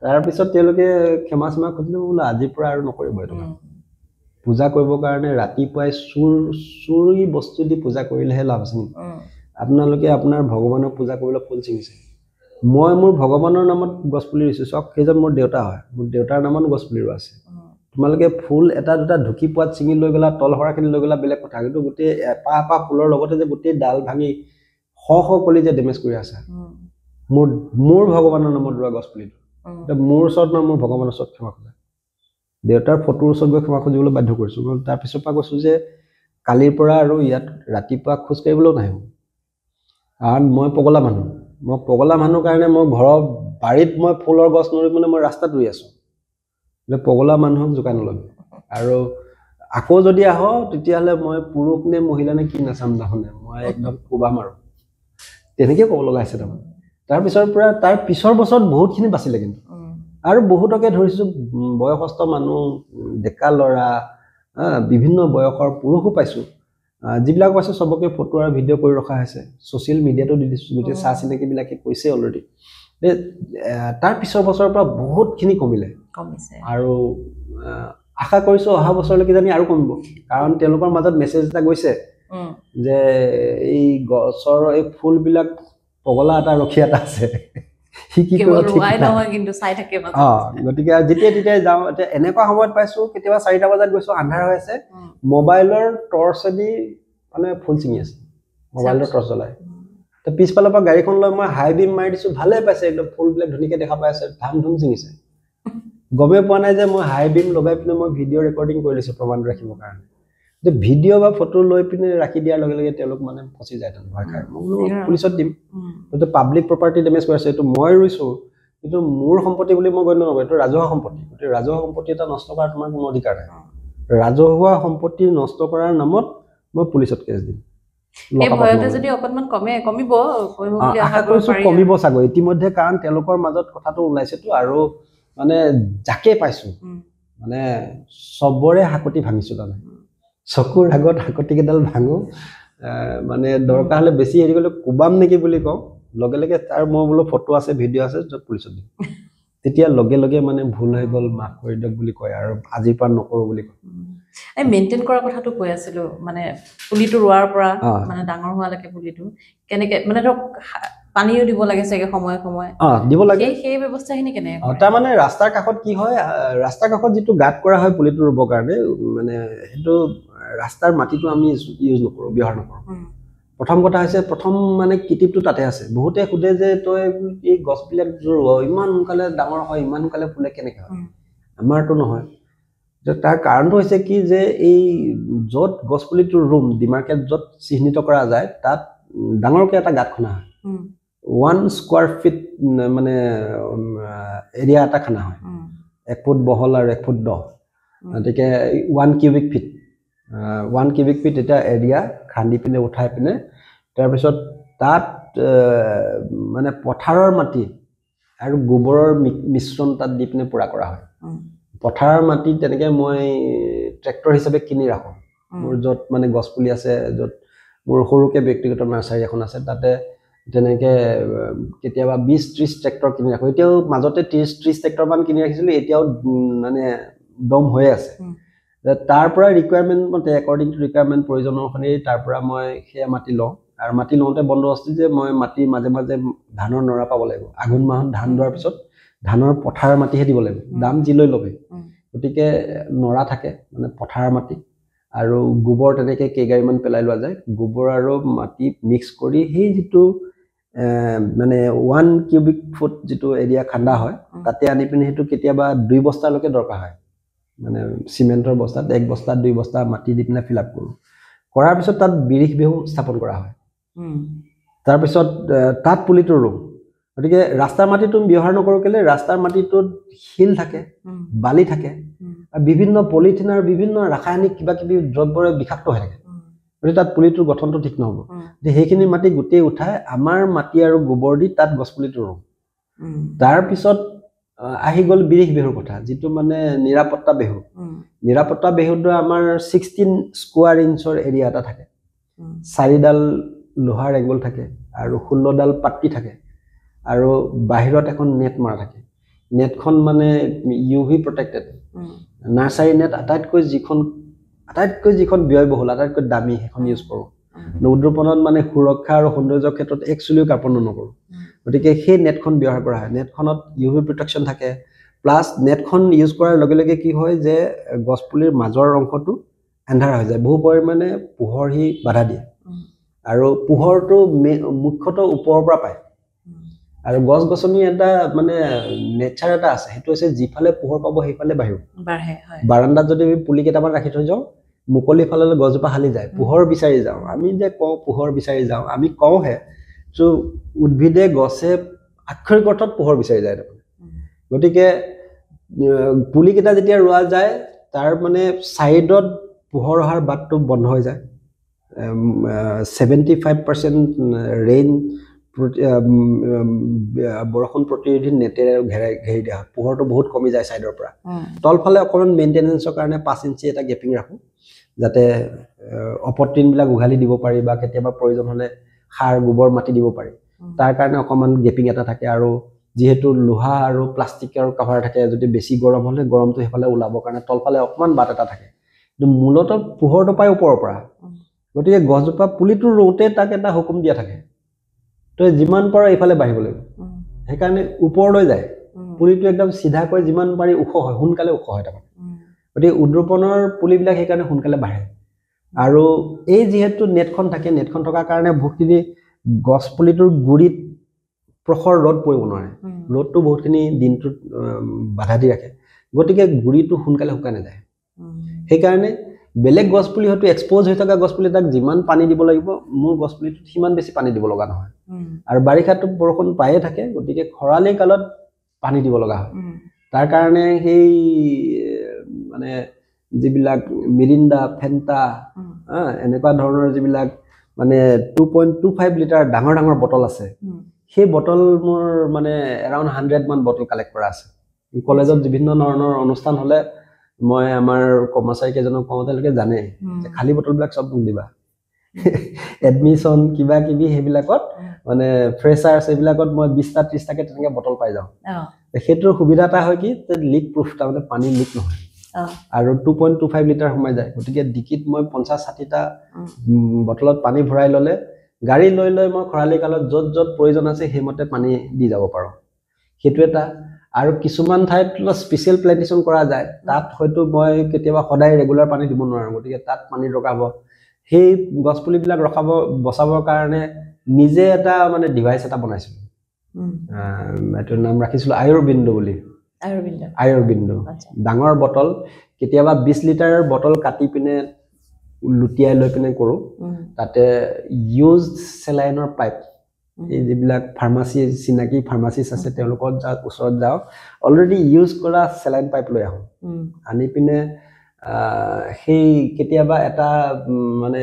তাৰপিছত তেওঁলোকে ক্ষমা চেমা খুজিলে বোলো আজিৰ পৰা আৰু নকৰিব এইটো পূজা কৰিবৰ কাৰণে ৰাতিপুৱাই চুৰি বস্তু দি পূজা কৰিলেহে লাভ আছে আপোনালোকে আপোনাৰ ভগৱানৰ পূজা কৰিবলৈ ফুল ছিঙিছে মই মোৰ ভগৱানৰ নামত গছ পুলি ৰুইছোঁ চক সেইজন মোৰ দেউতা হয় মোৰ দেউতাৰ নামত গছ পুলি ৰোৱা আছে তোমালোকে ফুল এটা দুটা ঢুকি পোৱাত ছিঙি লৈ গ'লা তল সৰাখিনি লৈ গ'লা বেলেগ কথা কিন্তু গোটেই এপাহ ফুলৰ লগতে যে গোটেই ডাল ভাঙি শ কলি যে ডেমেজ কৰি আছে মোৰ ভগৱানৰ নামত ৰোৱা গছ পুলিটো মোৰ ওচৰত নহয় মোৰ ভগৱানৰ ওচৰত ক্ষমা খোজা দেউতাৰ ফটোৰ ওচৰত গৈ ক্ষমা খুজিবলৈ বাধ্য কৰিছোঁ মই তাৰপিছৰ পৰা কৈছোঁ যে কালিৰ পৰা আৰু ইয়াত ৰাতিপুৱা খোজ কাঢ়িবলৈও নাহিব কাৰণ মই পগলা মানুহ কাৰণে মই ঘৰৰ বাৰীত মই ফুলৰ গছ নৰুই মানে মই ৰাস্তাত ৰুই আছোঁ যে পগলা মানুহক জোকাই নল'বি আৰু আকৌ যদি আহ তেতিয়াহ'লে মই পুৰুষ নে মহিলা নে কি নাচাম নাশুনে মই একদম কোবাম আৰু তেনেকৈ ক'ব লগা হৈছে তাৰ পিছৰ বছৰত বহুতখিনি বাচিলে কিন্তু আৰু বহুতকে ধৰিছোঁ বয়সস্থ মানুহ ডেকা ল'ৰা বিভিন্ন বয়সৰ পুৰুষো পাইছোঁ যিবিলাক পাইছোঁ চবকে ফটো আৰু ভিডিঅ' কৰি ৰখা হৈছে ছ'চিয়েল মিডিয়াতো দি দিছোঁ গোটেই চাহ চিনাকিবিলাকে কৈছে অলৰেডি তাৰ পিছৰ বছৰৰ পৰা বহুতখিনি কমিছে আৰু আশা কৰিছোঁ অহা বছৰলৈকে জানি আৰু কমিব কাৰণ তেওঁলোকৰ মাজত মেছেজ এটা গৈছে যে এই গছৰ এই ফুলবিলাক পগলা এটা ৰখি এটা আছে গতিকে যেতিয়া তেতিয়াই যাওঁ এতিয়া এনেকুৱা সময়ত পাইছোঁ কেতিয়াবা 4টা বজাত গৈছোঁ আন্ধাৰ হৈ আছে মোবাইলৰ টৰ্চেদি মানে ফুল ছিঙি আছে মোবাইলৰ টৰ্চ জ্বলাই তো পিছফালৰ পৰা গাড়ীখন লৈ মই হাই বিম মাৰি দিছোঁ ভালে পাইছে একদম ফুলবিলাক ধুনীয়াকৈ দেখা পাই আছে ধাম ধুম ছিঙিছে গমেই পোৱা নাই যে মই হাই বিম লগাই পিনে মই ভিডিঅ' ৰেকৰ্ডিং কৰি লৈছোঁ প্ৰমাণ ৰাখিবৰ কাৰণে যে ভিডিঅ' বা ফটো লৈ পিনে ৰাখি দিয়াৰ লগে লগে তেওঁলোক মানে ফচি যায় তাত ভয় খায় মই পুলিচত দিম এইটো পাব্লিক প্ৰপাৰ্টি ডেমেজ কৰিছে এইটো মই ৰুইছোঁ কিন্তু মোৰ সম্পত্তি বুলি মই গণ্য নকৰোঁ এইটো ৰাজহুৱা সম্পত্তি গতিকে ৰাজহুৱা সম্পত্তি এটা নষ্ট কৰাৰ তোমাৰ কোনো অধিকাৰ নাই ৰাজহুৱা সম্পত্তি নষ্ট কৰাৰ নামত মই পুলিচত কেছ দিম কমিব চাগৈ ইতিমধ্যে কাৰণ তেওঁলোকৰ মাজত কথাটো ওলাইছেতো আৰু মানে যাকে পাইছোঁ মানে চবৰে হাকতি ভাঙিছোঁ তাৰমানে চকুৰ আগত হাকতি কেইডাল ভাঙো মানে দৰকাৰ হ'লে বেছি হেৰি গ'লে কোবাম নেকি বুলি কওঁ লগে লগে তাৰ মই বোলো ফটো আছে ভিডিঅ' আছে য'ত পুলিচত দিম তেতিয়া লগে লগে মানে ভুল হৈ গ'ল মাফ কৰি দিয়ক বুলি কয় আৰু আজিৰ পৰা নকৰোঁ বুলি কয় এই মেইনটেইন কৰাৰ কথাটো কৈ আছিলোঁ মানে পুলিটো ৰোৱাৰ পৰা মানে ডাঙৰ হোৱালৈকে পুলিটো কেনেকৈ মানে ধৰক পানীও দিব লাগে চাগে সময়ে সময়ে দিব লাগে সেই ব্যৱস্থাখিনি কেনেকৈ তাৰমানে ৰাস্তাৰ কাষত কি হয় ৰাস্তাৰ কাষত যিটো গাঁত কৰা হয় পুলিটো ৰুবৰ কাৰণে মানে সেইটো ৰাস্তাৰ মাটিটো আমি ইউজ নকৰোঁ ব্যৱহাৰ নকৰোঁ প্ৰথম কথা হৈছে প্ৰথম মানে কিটিপটো তাতে আছে বহুতে সোধে যে তই এই গছবিলাক ৰুৱ ইমান সোনকালে ডাঙৰ হয় ইমান সোনকালে ফুলে কেনেকৈ হয় আমাৰতো নহয় তাৰ কাৰণটো হৈছে কি যে এই য'ত গছপুলিটো ৰুম ডিমাৰ্কেট য'ত চিহ্নিত কৰা যায় তাত ডাঙৰকৈ এটা গাঁত খনা হয় 1 স্কোৱাৰ ফিট মানে এৰিয়া এটা খানা হয় 1 ফুট বহল আৰু 1 ফুট দ গতিকে 1 কিউবিক ফিট 1 কিউবিক ফিট এটা এৰিয়া খান্দি পিনে উঠাই পিনে তাৰপিছত তাত মানে পথাৰৰ মাটি আৰু গোবৰৰ মিশ্ৰণ তাত দি পিনে পুৰা কৰা হয় পথাৰৰ মাটি তেনেকৈ মই ট্ৰেক্টৰ হিচাপে কিনি ৰাখোঁ মোৰ য'ত মানে গছপুলি আছে য'ত মোৰ সৰুকৈ ব্যক্তিগত নাৰ্চাৰী এখন আছে তাতে তেনেকৈ কেতিয়াবা 20-30 ট্ৰেক্টৰ কিনি ৰাখোঁ এতিয়াও মাজতে 30 ট্ৰেক্টৰমান কিনি ৰাখিছিলোঁ এতিয়াও মানে দম হৈ আছে তাৰ পৰা ৰিকুৱাৰমেণ্ট মতে একৰ্ডিং টু ৰিকুৱাৰমেণ্ট প্ৰয়োজন অনুসৰি তাৰ পৰা মই সেয়া মাটি লওঁ আৰু মাটি লওঁতে বন্দবস্তি যে মই মাটি মাজে মাজে ধানৰ নৰা পাব লাগিব আঘোণ মাহত ধান দোৱাৰ পিছত ধানৰ পথাৰৰ মাটিহে দিব লাগিব দাম যি লৈ ল'বি গতিকে নৰা থাকে মানে পথাৰৰ মাটি আৰু গোবৰ তেনেকৈ কেইগাড়ীমান পেলাই লোৱা যায় গোবৰ আৰু মাটি মিক্স কৰি সেই যিটো মানে 1 কিউবিক ফুট যিটো এৰিয়া খান্দা হয় তাতে আনি পিনে সেইটো কেতিয়াবা 2 বস্তালৈকে দৰকাৰ হয় মানে চিমেণ্টৰ বস্তাত 1 বস্তা 2 বস্তা মাটি দি পিনে ফিল আপ কৰোঁ কৰাৰ পিছত তাত বিৰিখ বিহু স্থাপন কৰা হয় তাৰপিছত তাত পুলিটো ৰুওঁ গতিকে ৰাস্তাৰ মাটিটো ব্যৱহাৰ নকৰোঁ কেলে ৰাস্তাৰ মাটিটোত শিল থাকে বালি থাকে বিভিন্ন পলিথিন আৰু বিভিন্ন ৰাসায়নিক কিবা কিবি দ্ৰব্যৰে বিষাক্ত হৈ থাকে গতিকে তাত পুলিটোৰ গঠনটো ঠিক নহ'ব সেইখিনি মাটি গোটেই উঠাই আমাৰ মাটি আৰু গোবৰ দি তাত গছপুলিটো ৰুওঁ তাৰপিছত আহি গ'ল বিৰিখ বিহুৰ কথা যিটো মানে নিৰাপত্তা বিহু নিৰাপত্তা বিহুটো আমাৰ 16 স্কোয়াৰ ইঞ্চৰ এৰিয়া এটা থাকে 4ডাল লোহাৰ এংগল থাকে আৰু 16ডাল পাট্টি থাকে আৰু বাহিৰত এখন নেট মাৰা থাকে নেটখন মানে ইউভি প্ৰটেক্টেড নাৰ্সাৰী নেট আটাইতকৈ যিখন ব্যয়বহুল আটাইতকৈ দামী সেইখন ইউজ কৰোঁ উদ্ৰুপণত মানে সুৰক্ষা আৰু সৌন্দৰ্যৰ ক্ষেত্ৰত একচুৱেলি কাৰ্পণ নকৰোঁ গতিকে সেই নেটখন ব্যৱহাৰ কৰা হয় নেটখনত ইউভি প্ৰটেকশ্যন থাকে প্লাছ নেটখন ইউজ কৰাৰ লগে লগে কি হয় যে গছপুলিৰ মাজৰ অংশটো এন্ধাৰ হৈ যায় বহু পৰিমাণে পোহৰ হি বাধা দিয়ে আৰু পোহৰটো মুখ্যতঃ ওপৰৰ পৰা পায় আৰু গছ গছনি এটা মানে নেচাৰ এটা আছে সেইটো হৈছে যিফালে পোহৰ পাব সেইফালে বাঢ়ে বাৰান্দাত যদি আমি পুলি কেইটামান ৰাখি থৈ যাওঁ মুকলি ফাললৈ গছজোপা হালি যায় পোহৰ বিচাৰি যাওঁ আমি যে কওঁ পোহৰ বিচাৰি যাওঁ আমি কওঁহে তো উদ্ভিদে গছে আক্ষৰিক অৰ্থত পোহৰ বিচাৰি যায় গতিকে পুলি কেইটা যেতিয়া ৰোৱা যায় তাৰ মানে সাইডত পোহৰ অহাৰ বাটটো বন্ধ হৈ যায় 75% ৰেইন বৰষুণ প্ৰতিৰোধী নেটেৰে ঘেৰি দিয়া হয় পোহৰটো বহুত কমি যায় সাইডৰ পৰা তলফালে অকণমান মেইনটেনেন্সৰ কাৰণে 5 ইঞ্চি এটা গেপিং ৰাখোঁ যাতে অপতৃণবিলাক উঘালি দিব পাৰি বা কেতিয়াবা প্ৰয়োজন হ'লে সাৰ গোবৰ মাটি দিব পাৰি তাৰ কাৰণে অকণমান গেপিং এটা থাকে আৰু যেহেতু লোহা আৰু প্লাষ্টিকৰ কভাৰ থাকে যদি বেছি গৰম হ'লে গৰমটো সেইফালে ওলাবৰ কাৰণে তলফালে অকণমান বাট এটা থাকে কিন্তু মূলতঃ পোহৰটো পায় ওপৰৰ পৰা গতিকে গছজোপা পুলিটো ৰোওঁতে তাক এটা হুকুম দিয়া থাকে তই যিমান পাৰ এইফালে বাঢ়িব লাগিব সেইকাৰণে ওপৰলৈ যায় পুলিটো একদম চিধাকৈ যিমান পাৰি ওখ হয় সোনকালে ওখ হয় তাৰমানে গতিকে উদ্ৰুপণৰ পুলিবিলাক সেইকাৰণে সোনকালে বাঢ়ে আৰু এই যিহেতু নেটখন থাকে নেটখন থকাৰ কাৰণে বহুতখিনি গছ পুলিটোৰ গুৰিত প্ৰখৰ ৰ'দ পৰিব নোৱাৰে ৰ'দটো বহুতখিনি দিনটোত বাধা দি ৰাখে গতিকে গুৰিটো সোনকালে শুকাই নাযায় সেইকাৰণে বেলেগ গছ পুলি হয়তো এক্সপ'জ হৈ থকা গছ পুলি তাক যিমান পানী দিব লাগিব মোৰ গছ পুলিটোত সিমান বেছি পানী দিব লগা নহয় আৰু বাৰিষাতো বৰষুণ পায়ে থাকে গতিকে খৰালি কালত পানী দিব লগা হয় তাৰ কাৰণে সেই মানে যিবিলাক মিৰিণ্ডা ফেণ্টা এনেকুৱা ধৰণৰ যিবিলাক মানে 2.25 লিটাৰ ডাঙৰ ডাঙৰ বটল আছে সেই বটল মোৰ মানে এৰাউণ্ড 100 মান বটল কালেক্ট কৰা আছে কলেজত বিভিন্ন ধৰণৰ অনুষ্ঠান হ'লে মই আমাৰ কৰ্মচাৰী কেইজনক কওঁ তেওঁলোকে জানে যে খালী বটলবিলাক চব মোক দিবা এডমিশ্যন কিবা কিবি সেইবিলাকত মানে ফ্ৰেছাৰ্ছ এইবিলাকত মই 20টা 30টাকে তেনেকৈ বটল পাই যাওঁ সেইটোৰ সুবিধা এটা হয় কি লিক প্ৰুফ তাৰমানে পানী লিক নহয় আৰু 2.25 লিটাৰ সোমাই যায় গতিকে ডিকিত মই 50-60টা বটলত পানী ভৰাই ল'লে গাড়ী লৈ লৈ মই খৰালি কালত য'ত য'ত প্ৰয়োজন আছে সেইমতে পানী দি যাব পাৰোঁ সেইটো এটা আৰু কিছুমান ঠাইত স্পেচিয়েল প্লেণ্টেশ্যন কৰা যায় তাত হয়তো মই কেতিয়াবা সদায় ৰেগুলাৰ পানী দিব নোৱাৰোঁ গতিকে তাত পানী ৰখাব সেই গছপুলিবিলাক বচাবৰ কাৰণে নিজে এটা মানে ডিভাইচ এটা বনাইছিলোঁ এইটোৰ নাম ৰাখিছিলোঁ আয়ুৰ্বিন্দু বুলি আয়ুৰ্বিন্দু ডাঙৰ বটল কেতিয়াবা 20 লিটাৰৰ বটল কাটি পিনে লুটিয়াই লৈ পিনে কৰোঁ তাতে ইউজ চেলাইনৰ পাইপ এই যিবিলাক ফাৰ্মাচী চিনাকি ফাৰ্মাচিষ্ট আছে তেওঁলোকৰ ওচৰত যাওঁ অলৰেডি ইউজ কৰা চেলাইন পাইপ লৈ আহোঁ আনি পিনে সেই কেতিয়াবা এটা মানে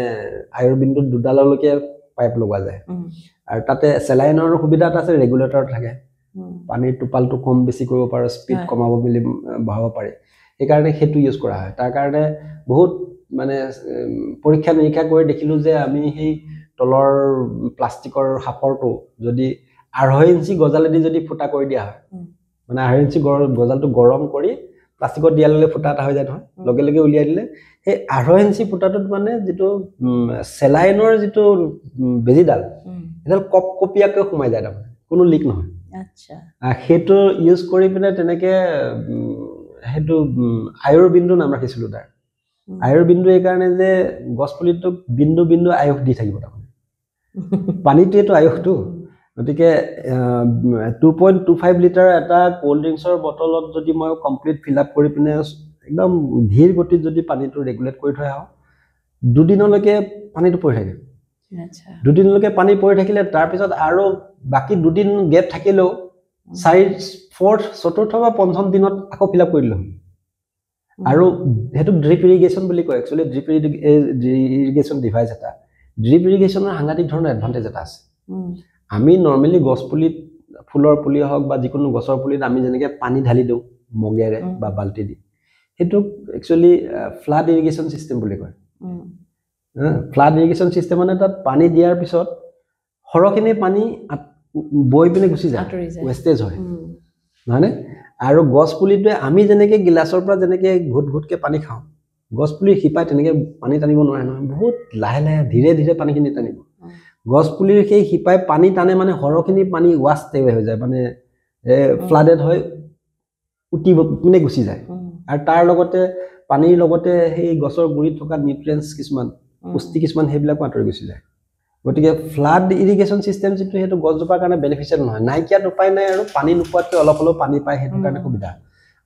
আয়ুৰ্বিন্দুত 2ডাললৈকে পাইপ লগোৱা যায় আৰু তাতে চেলাইনৰ সুবিধা এটা আছে ৰেগুলেটৰ থাকে পানীৰ টোপালটো কম বেছি কৰিব পাৰোঁ স্পীড কমাব বুলি বঢ়াব পাৰি সেইকাৰণে সেইটো ইউজ কৰা হয় তাৰ কাৰণে বহুত মানে পৰীক্ষা নিৰীক্ষা কৰি দেখিলোঁ যে আমি সেই তলৰ প্লাষ্টিকৰ সাপৰটো যদি 2.5 ইঞ্চি গজালেদি যদি ফুটা কৰি দিয়া হয় মানে 2.5 ইঞ্চি গজালটো গৰম কৰি প্লাষ্টিকত দিয়া ললে ফুটা এটা হৈ যায় নহয় লগে লগে উলিয়াই দিলে সেই 2.5 ইঞ্চি ফুটাটোত মানে যিটো চেলাইনৰ যিটো বেজিডাল এডাল কপিয়াকৈ সোমাই যায় তাৰমানে কোনো লিক নহয় আচ্ছা সেইটো ইউজ কৰি পিনে তেনেকৈ সেইটো আয়ুৰ্বিন্দু নাম ৰাখিছিলোঁ তাৰ আয়ুৰ্বিন্দু এই কাৰণে যে গছপুলিটোক বিন্দু বিন্দু আয়ুস দি থাকিব তাৰমানে পানীটোৱেতো আয়ুসটো গতিকে 2.25 লিটাৰ এটা কোল্ড ড্ৰিংকছৰ বটলত যদি মই কমপ্লিট ফিল আপ কৰি পিনে একদম ধীৰ গতিত যদি পানীটো ৰেগুলেট কৰি থৈ আহোঁ 2 দিনলৈকে পানীটো পৰি থাকে আচ্ছা 2 দিনলৈকে পানী পৰি থাকিলে তাৰপিছত আৰু বাকি 2 দিন গেপ থাকিলেও 4th বা 5ম দিনত আকৌ ফিল আপ কৰি দিলোঁ আৰু সেইটো ড্ৰিপ ইৰিগেশ্যন বুলি কয় একচুৱেলি ড্ৰিপ ইৰিগেশ্যন ডিভাইচ এটা ড্ৰিপ ইৰিগেশ্যনৰ সাংঘাতিক ধৰণৰ এডভান্টেজ এটা আছে আমি নৰ্মেলি গছপুলিত ফুলৰ পুলি হওক বা যিকোনো গছৰ পুলিত আমি যেনেকৈ পানী ঢালি দিওঁ মগেৰে বা বাল্টি দি সেইটোক একচুৱেলি ফ্লাড ইৰিগেশ্যন চিষ্টেম বুলি কয় ফ্লাড ইৰিগেশ্যন চিষ্টেম মানে তাত পানী দিয়াৰ পিছত সৰহখিনি পানী বৈ পিনে গুচি যায় ৱেষ্টেজ হয় নহয়নে আৰু গছ পুলিটোৱে আমি যেনেকৈ গিলাচৰ পৰা যেনেকৈ ঘুট ঘুটকৈ পানী খাওঁ গছ পুলিৰ শিপাই তেনেকৈ পানী টানিব নোৱাৰে নহয় বহুত লাহে লাহে ধীৰে ধীৰে পানীখিনি টানিব গছ পুলিৰ সেই শিপাই পানী টানে মানে সৰহখিনি পানী ৱাছ এৱে হৈ যায় মানে ফ্লাডেড হৈ উটি পিনে গুচি যায় আৰু তাৰ লগতে পানীৰ লগতে সেই গছৰ গুৰিত থকা নিউট্ৰিয়েণ্টছ কিছুমান পুষ্টি কিছুমান সেইবিলাকো আঁতৰি গুচি যায় গতিকে ফ্লাড ইৰিগেশ্যন চিষ্টেম যিটো সেইটো গছজোপাৰ কাৰণে বেনিফিচিয়েল নহয় নাইকিয়াত উপায় নাই আৰু পানী নোপোৱাতকৈ অলপ হ'লেও পানী পায় সেইটো কাৰণে সুবিধা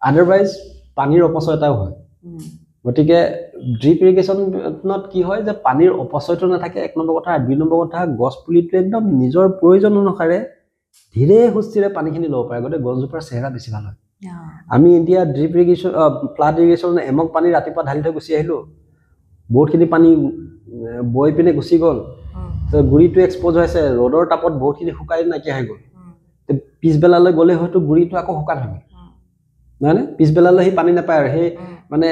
আদাৰৱাইজ পানীৰ অপচয় এটাও হয় গতিকে ড্ৰিপ ইৰিগেশ্যনত কি হয় যে পানীৰ অপচয়টো নাথাকে এক নম্বৰ কথা আৰু দুই নম্বৰ কথা গছ পুলিটো একদম নিজৰ প্ৰয়োজন অনুসাৰে ধীৰে সুস্থিৰে পানীখিনি ল'ব পাৰে গতিকে গছজোপাৰ চেহেৰা বেছি ভাল হয় আমি এতিয়া ড্ৰিপ ইৰিগেশ্যন ফ্লাড ইৰিগেশ্যন এমক পানী ৰাতিপুৱা ঢালি থৈ গুচি আহিলোঁ বহুতখিনি পানী বৈ পিনে গুচি গ'ল গুৰিটো এক্সপ'জ হৈছে ৰ'দৰ তাপত বহুতখিনি শুকাই নাইকিয়া হৈ গ'ল পিছবেলালৈ গ'লে হয়তো গুৰিটো আকৌ শুকান হৈ গ'ল নহয়নে পিছবেলালৈ সেই পানী নাপায় আৰু সেই মানে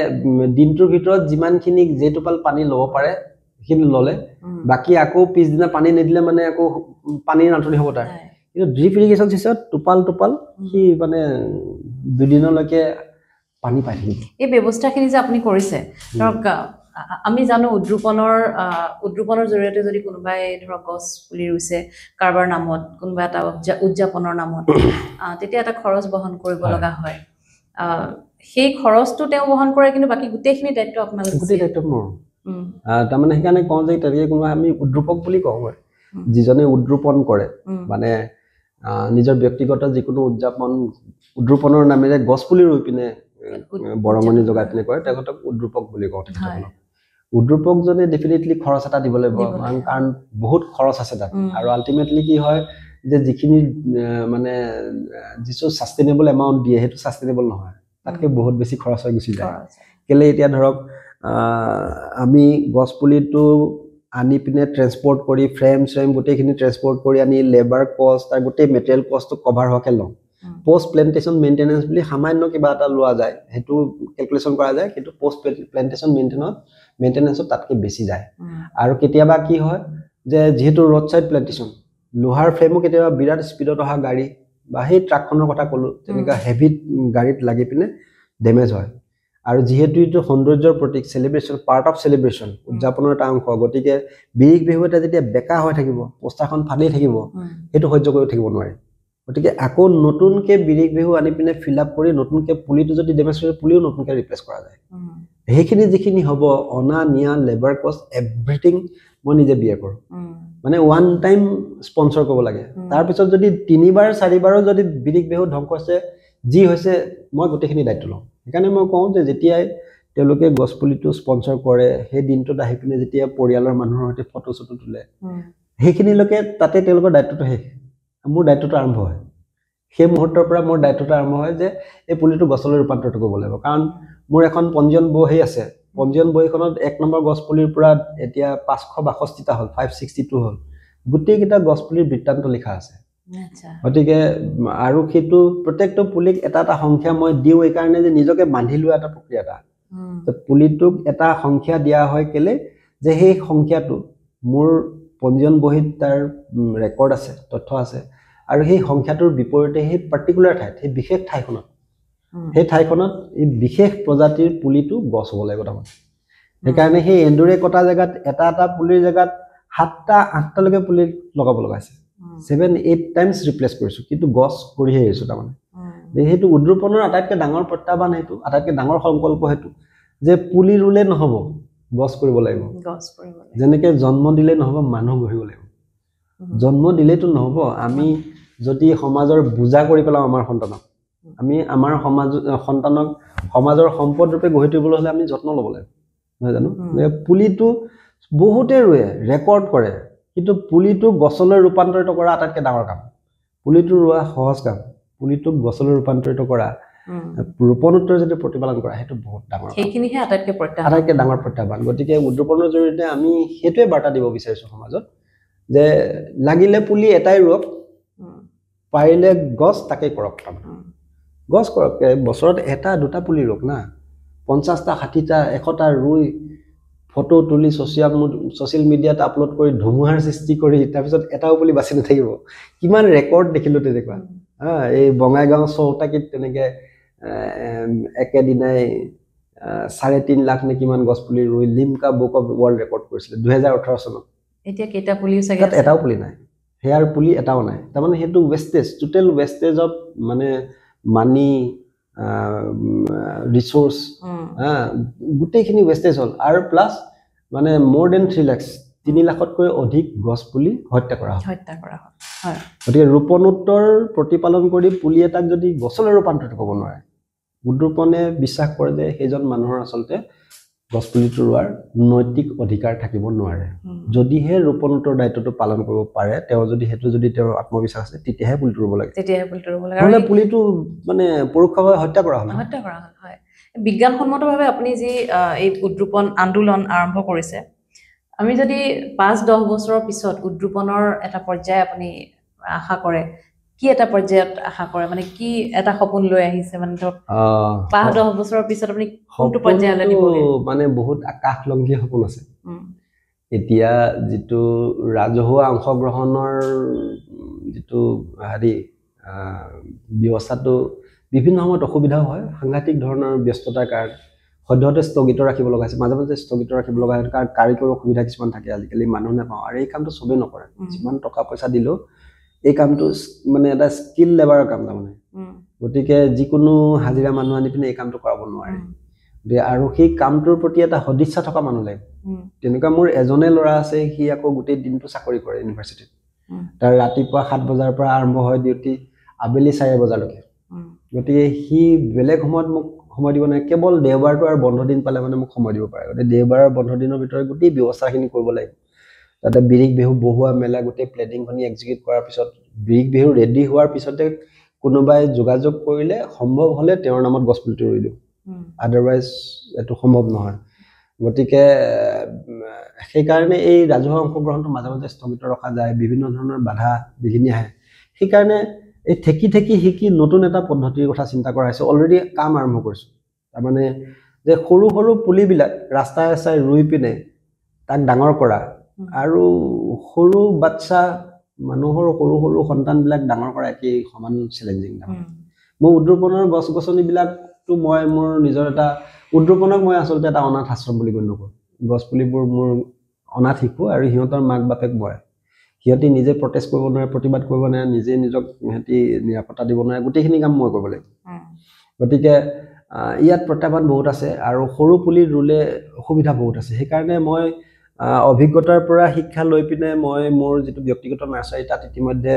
দিনটোৰ ভিতৰত যিমানখিনি যেইটোপাল পানী ল'ব পাৰে সেইখিনি ল'লে বাকী আকৌ পিছদিনা পানী নিদিলে মানে আকৌ পানীৰ নাটনি হ'ব তাৰ কিন্তু ড্ৰিপ ইৰিগেশ্যন চিষ্টেমত টোপাল সি মানে দুদিনলৈকে পানী পাই থাকিব এই ব্যৱস্থাখিনি যে আপুনি কৰিছে ধৰক আমি জানো উদ্ৰোপণৰ জৰিয়তে যদি কোনোবাই ধৰক গছ পুলি ৰুইছে কাৰোবাৰ নামত কোনোবা এটা উদযাপনৰ নামত তেতিয়া এটা খৰচ বহন কৰিব লগা হয় সেই খৰচটো তেওঁ বহন কৰে কিন্তু বাকী গোটেইখিনি দায়িত্ব আপোনালোকে গোটেই দায়িত্ব মোৰ তাৰমানে সেইকাৰণে কওঁ যে তেনেকৈ কোনোবা আমি উদ্ৰোপক বুলি কওঁ যিজনে উদ্ৰোপণ কৰে মানে নিজৰ ব্যক্তিগত যিকোনো উদ্ৰোপণৰ নামেৰে গছ পুলি ৰুই পিনে বৰঙণি যোগাই পিনে কৰে তেখেতক উদ্ৰোপক বুলি কওঁ তেখেতসকলক উদ্ৰোপকজনে ডেফিনেটলি খৰচ এটা দিব লাগিব কাৰণ বহুত খৰচ আছে তাত আৰু আল্টিমেটলি কি হয় যে যিখিনি মানে যিটো ছাষ্টেইনেবল এমাউণ্ট দিয়ে সেইটো ছাষ্টেইনেবল নহয় তাতকৈ বহুত বেছি খৰচ হৈ গুচি যায় কেলে এতিয়া ধৰক আমি গছ পুলিটো আনি পিনে ট্ৰেন্সপৰ্ট কৰি ফ্ৰেম গোটেইখিনি ট্ৰেন্সপৰ্ট কৰি আনি লেবাৰ কষ্ট তাৰ গোটেই মেটেৰিয়েল কষ্টটো কভাৰ হোৱাকৈ লওঁ পোষ্ট প্লেণ্টেশ্যন মেইনটেনেঞ্চ বুলি সামান্য কিবা এটা লোৱা যায় সেইটো কেলকুলেশ্যন কৰা যায় কিন্তু পোষ্ট প্লেণ্টেশ্যন মেইনটেনেঞ্চত তাতকৈ বেছি যায় আৰু কেতিয়াবা কি হয় যে যিহেতু ৰোড ছাইড প্লেণ্টেশ্যন লোহাৰ ফ্ৰেমো কেতিয়াবা বিৰাট স্পীডত অহা গাড়ী বা সেই ট্ৰাকখনৰ কথা ক'লোঁ তেনেকুৱা হেভি গাড়ীত লাগি পিনে ডেমেজ হয় আৰু যিহেতু এইটো সৌন্দৰ্যৰ প্ৰতীক চেলিব্ৰেশ্যন পাৰ্ট অফ চেলিব্ৰেশ্যন উদযাপনৰ এটা অংশ গতিকে বিৰিক বিহু এটা যেতিয়া বেকা হৈ থাকিব পোষ্টাৰখন ফাটি থাকিব সেইটো সহ্য কৰি থাকিব নোৱাৰে গতিকে আকৌ নতুনকৈ বিৰিক বিহু আনি পিনে ফিল আপ কৰি নতুনকৈ পুলিটো যদি ডেমেজ কৰে পুলিও নতুনকৈ ৰিপ্লেচ কৰা যায় সেইখিনি যিখিনি হ'ব অনা নিয়া লেবাৰ কষ্ট এভৰিথিং মই নিজে বিয়াৰ কৰোঁ মানে ওৱান টাইম স্পনচৰ কৰিব লাগে তাৰপিছত যদি 3বাৰ 4বাৰো যদি বিৰিক বিহু ধ্বংস হৈছে যি হৈছে মই গোটেইখিনি দায়িত্ব লওঁ সেইকাৰণে মই কওঁ যে যেতিয়াই তেওঁলোকে গছ পুলিটো স্পনচৰ কৰে সেই দিনটোত আহি পিনে যেতিয়া পৰিয়ালৰ মানুহৰ সৈতে ফটো চটো তোলে সেইখিনিলৈকে তাতে তেওঁলোকৰ দায়িত্বটো শেষ মোৰ দায়িত্বটো আৰম্ভ হয় সেই মুহূৰ্তৰ পৰা মোৰ দায়িত্বটো আৰম্ভ হয় যে এই পুলিটো গছলৈ ৰূপান্তৰিত কৰিব লাগিব কাৰণ মোৰ এখন পঞ্জীয়ন বহী আছে পঞ্জীয়ন বহীখনত 1 নম্বৰ গছ পুলিৰ পৰা এতিয়া 562টা হ'ল 562 হ'ল গোটেইকেইটা গছ পুলিৰ বৃত্তান্ত লিখা আছে গতিকে আৰু সেইটো প্ৰত্যেকটো পুলিক এটা এটা সংখ্যা মই দিওঁ এইকাৰণে যে নিজকে বান্ধি লোৱা এটা প্ৰক্ৰিয়া এটা পুলিটোক এটা সংখ্যা দিয়া হয় কেলে যে সেই সংখ্যাটো মোৰ পঞ্জীয়ন বহীত তাৰ ৰেকৰ্ড আছে তথ্য আছে আৰু সেই সংখ্যাটোৰ বিপৰীতে সেই পাৰ্টিকুলাৰ ঠাইত সেই বিশেষ ঠাইখনত সেই ঠাইখনত এই বিশেষ প্ৰজাতিৰ পুলিটো গছ হ'ব লাগিব তাৰমানে সেইকাৰণে সেই এন্দুৰে কটা জেগাত এটা এটা পুলিৰ জেগাত 7টা 8টালৈকে পুলি লগাব লগা আছে 7-8 টাইমছ ৰিপ্লেচ কৰিছোঁ কিন্তু গছ কৰিহে আহিছোঁ তাৰমানে সেইটো উদ্ৰোপণৰ আটাইতকৈ ডাঙৰ প্ৰত্যাহ্বান সেইটো আটাইতকৈ ডাঙৰ সংকল্প সেইটো যে পুলি ৰুলে নহ'ব গছ কৰিব লাগিব যেনেকৈ জন্ম দিলে নহ'ব মানুহ গঢ়িব লাগিব জন্ম দিলেতো নহ'ব আমি যদি সমাজৰ বুজা কৰি পেলাওঁ আমাৰ সন্তানক আমি আমাৰ সন্তানক সমাজৰ সম্পদ ৰূপে গঢ়ি তুলিবলৈ হ'লে আমি যত্ন ল'ব লাগিব নহয় জানো পুলিটো বহুতে ৰুৱে ৰেকৰ্ড কৰে কিন্তু পুলিটো গছলৈ ৰূপান্তৰিত কৰা আটাইতকৈ ডাঙৰ কাম পুলিটো ৰোৱা সহজ কাম পুলিটোক গছলৈ ৰূপান্তৰিত কৰা ৰোপণোত্তৰ যদি প্ৰতিপালন কৰা সেইটো বহুত ডাঙৰ সেইখিনিহে আটাইতকৈ ডাঙৰ প্ৰত্যাহ্বান গতিকে উদ্ৰোপণৰ জৰিয়তে আমি সেইটোৱে বাৰ্তা দিব বিচাৰিছোঁ সমাজত যে লাগিলে পুলি এটাই ৰুৱক পাৰিলে গছ তাকে কৰক তাৰমানে গছ কৰক বছৰত এটা দুটা পুলি ৰোক না 50টা 60টা 100টা ৰুই ফটো তুলি ছ'চিয়েল মিডিয়াত আপলোড কৰি ধুমুহাৰ সৃষ্টি কৰি তাৰপিছত এটাও পুলি বাচি নাথাকিব কিমান ৰেকৰ্ড দেখিলো তেনেকুৱা এই বঙাইগাঁও চৌতাকিত তেনেকে একেদিনাই 3.5 লাখ নে কিমান গছ পুলি ৰুই Limca book of world record কৰিছিলে 2018 চনত এতিয়া কেইটা পুলি চাগে তাত এটাও পুলি নাই হেয়াৰ পুলি এটাও নাই তাৰমানে সেইটো ৱেষ্টেজ টোটেল ৱেষ্টেজ অফ মানে মানি ৰিসোৰ্স গোটেইখিনি ৱেষ্টেজ হ'ল আৰু প্লাছ মানে মোৰ দেন 3 লাখ 3 লাখতকৈ অধিক গছ পুলি হত্যা কৰা হয় গতিকে ৰোপণোত্তৰ প্ৰতিপালন কৰি পুলি এটাক যদি গছলৈ ৰূপান্তৰিত কৰিব নোৱাৰে উদ্ৰোপণে বিশ্বাস কৰে যে সেইজন মানুহৰ আচলতে গছ পুলিটো ৰোৱাৰ নৈতিক অধিকাৰ থাকিব নোৱাৰে যদিহে ৰোপণোত্তৰ দায়িত্বটো পালন কৰিব পাৰে তেওঁ যদি হেতু যদি তেওঁৰ আত্মবিশ্বাস আছে তেতিয়াহে পুলিটো ৰুব লাগে আৰু পুলিটো মানে পৰোক্ষভাৱে হত্যা কৰা হয় হয় বিজ্ঞানসন্মতভাৱে আপুনি যি এই উদ্ৰোপণ আন্দোলন আৰম্ভ কৰিছে আমি যদি 5-10 বছৰৰ পিছত উদ্ৰোপণৰ এটা পৰ্যায় আপুনি আশা কৰে কি এটা পৰ্যায়ত আশা কৰে মানে কি এটা সপোন লৈ আহিছে মানে ধৰক 5-10 বছৰৰ পিছত আপুনি কোনটো পৰ্যায়লৈ নিবগে মানে বহুত আকাশলংঘী সপোন আছে এতিয়া যেটো ৰাজহুৱা অংশগ্ৰহণৰ যেটো হাৰি ব্যৱস্থাটো বিভিন্ন সময়ত অসুবিধা হয় সাংঘাতিক ধৰণৰ ব্যস্ততাৰ কাৰণে সদ্যহতে স্থগিত ৰাখিব লগা আছে মাজে মাজে স্থগিত ৰাখিব লগা হয় কাৰণ কাৰিকৰ অসুবিধা কিছুমান থাকে আজিকালি মানুহ নাপাওঁ আৰু এই কামটো সবে নকৰে যিমান টকা পইচা দিলেও এই কামটো মানে এটা স্কিল লেবাৰৰ কাম তাৰমানে গতিকে যিকোনো হাজিৰা মানুহ আনি পিনে এই কামটো কৰাব নোৱাৰে আৰু সেই কামটোৰ প্ৰতি এটা সদিচ্ছা থকা মানুহ লাগে তেনেকুৱা মোৰ এজনে ল'ৰা আছে সি আকৌ গোটেই দিনটো চাকৰি কৰে ইউনিভাৰ্চিটিত তাৰ ৰাতিপুৱা 7 বজাৰ পৰা আৰম্ভ হয় ডিউটি আবেলি 4 বজালৈকে গতিকে সি বেলেগ সময়ত মোক সময় দিব নাই কেৱল দেওবাৰটো আৰু বন্ধ দিন পালে মানে মোক সময় দিব পাৰে গতিকে দেওবাৰৰ বন্ধ দিনৰ ভিতৰত গোটেই ব্যৱস্থাখিনি কৰিব লাগিব তাতে বিৰিক বিহু বহুৱা মেলা গোটেই প্লেনিংখিনি এক্সিকিউট কৰাৰ পিছত বিৰিক বিহু ৰেডি হোৱাৰ পিছতে কোনোবাই যোগাযোগ কৰিলে সম্ভৱ হলে তেওঁৰ নামত গছ পুলিটো ৰুই দিওঁ আদাৰৱাইজ এটো সম্ভৱ নহয় গতিকে সেই কাৰণে এই ৰাজহুৱা অংশগ্ৰহণটো মাজে মাজে স্থগিত ৰখা যায় বিভিন্ন ধৰণৰ বাধা বিঘিনি আহে সেই কাৰণে এই ঠেকি শিকি নতুন এটা পদ্ধতিৰ কথা চিন্তা কৰা হৈছে অলৰেডি কাম আৰম্ভ কৰিছো তাৰ মানে যে সৰু সৰু পুলিবিলাক ৰাস্তাই ৰুই পিনে তাক ডাঙৰ কৰা আৰু সৰু বাচ্চা মানুহৰ সৰু সৰু সন্তানবিলাক ডাঙৰ কৰা একেই সমান চ্যালেঞ্জিং মই উদ্ৰোপণৰ গছ-গছনিবিলাকটো মই মোৰ নিজৰ এটা উদ্ৰোপণক মই আচলতে এটা অনাথ আশ্ৰম বুলি গণ্য কৰোঁ গছ পুলিবোৰ মোৰ অনাথ শিশু আৰু সিহঁতৰ মাক বাপেক মই সিহঁতি নিজে প্ৰটেষ্ট কৰিব নোৱাৰে প্ৰতিবাদ কৰিব নোৱাৰে নিজে নিজক সিহঁতি নিৰাপত্তা দিব নোৱাৰে গোটেইখিনি কাম মই কৰিব লাগিব গতিকে ইয়াত প্ৰত্যাহ্বান বহুত আছে আৰু সৰু পুলি ৰুলে অসুবিধা বহুত আছে সেইকাৰণে মই অভিজ্ঞতাৰ পৰা শিক্ষা লৈ পিনে মই মোৰ যেটো ব্যক্তিগত নাৰ্সাৰী তাত ইতিমধ্যে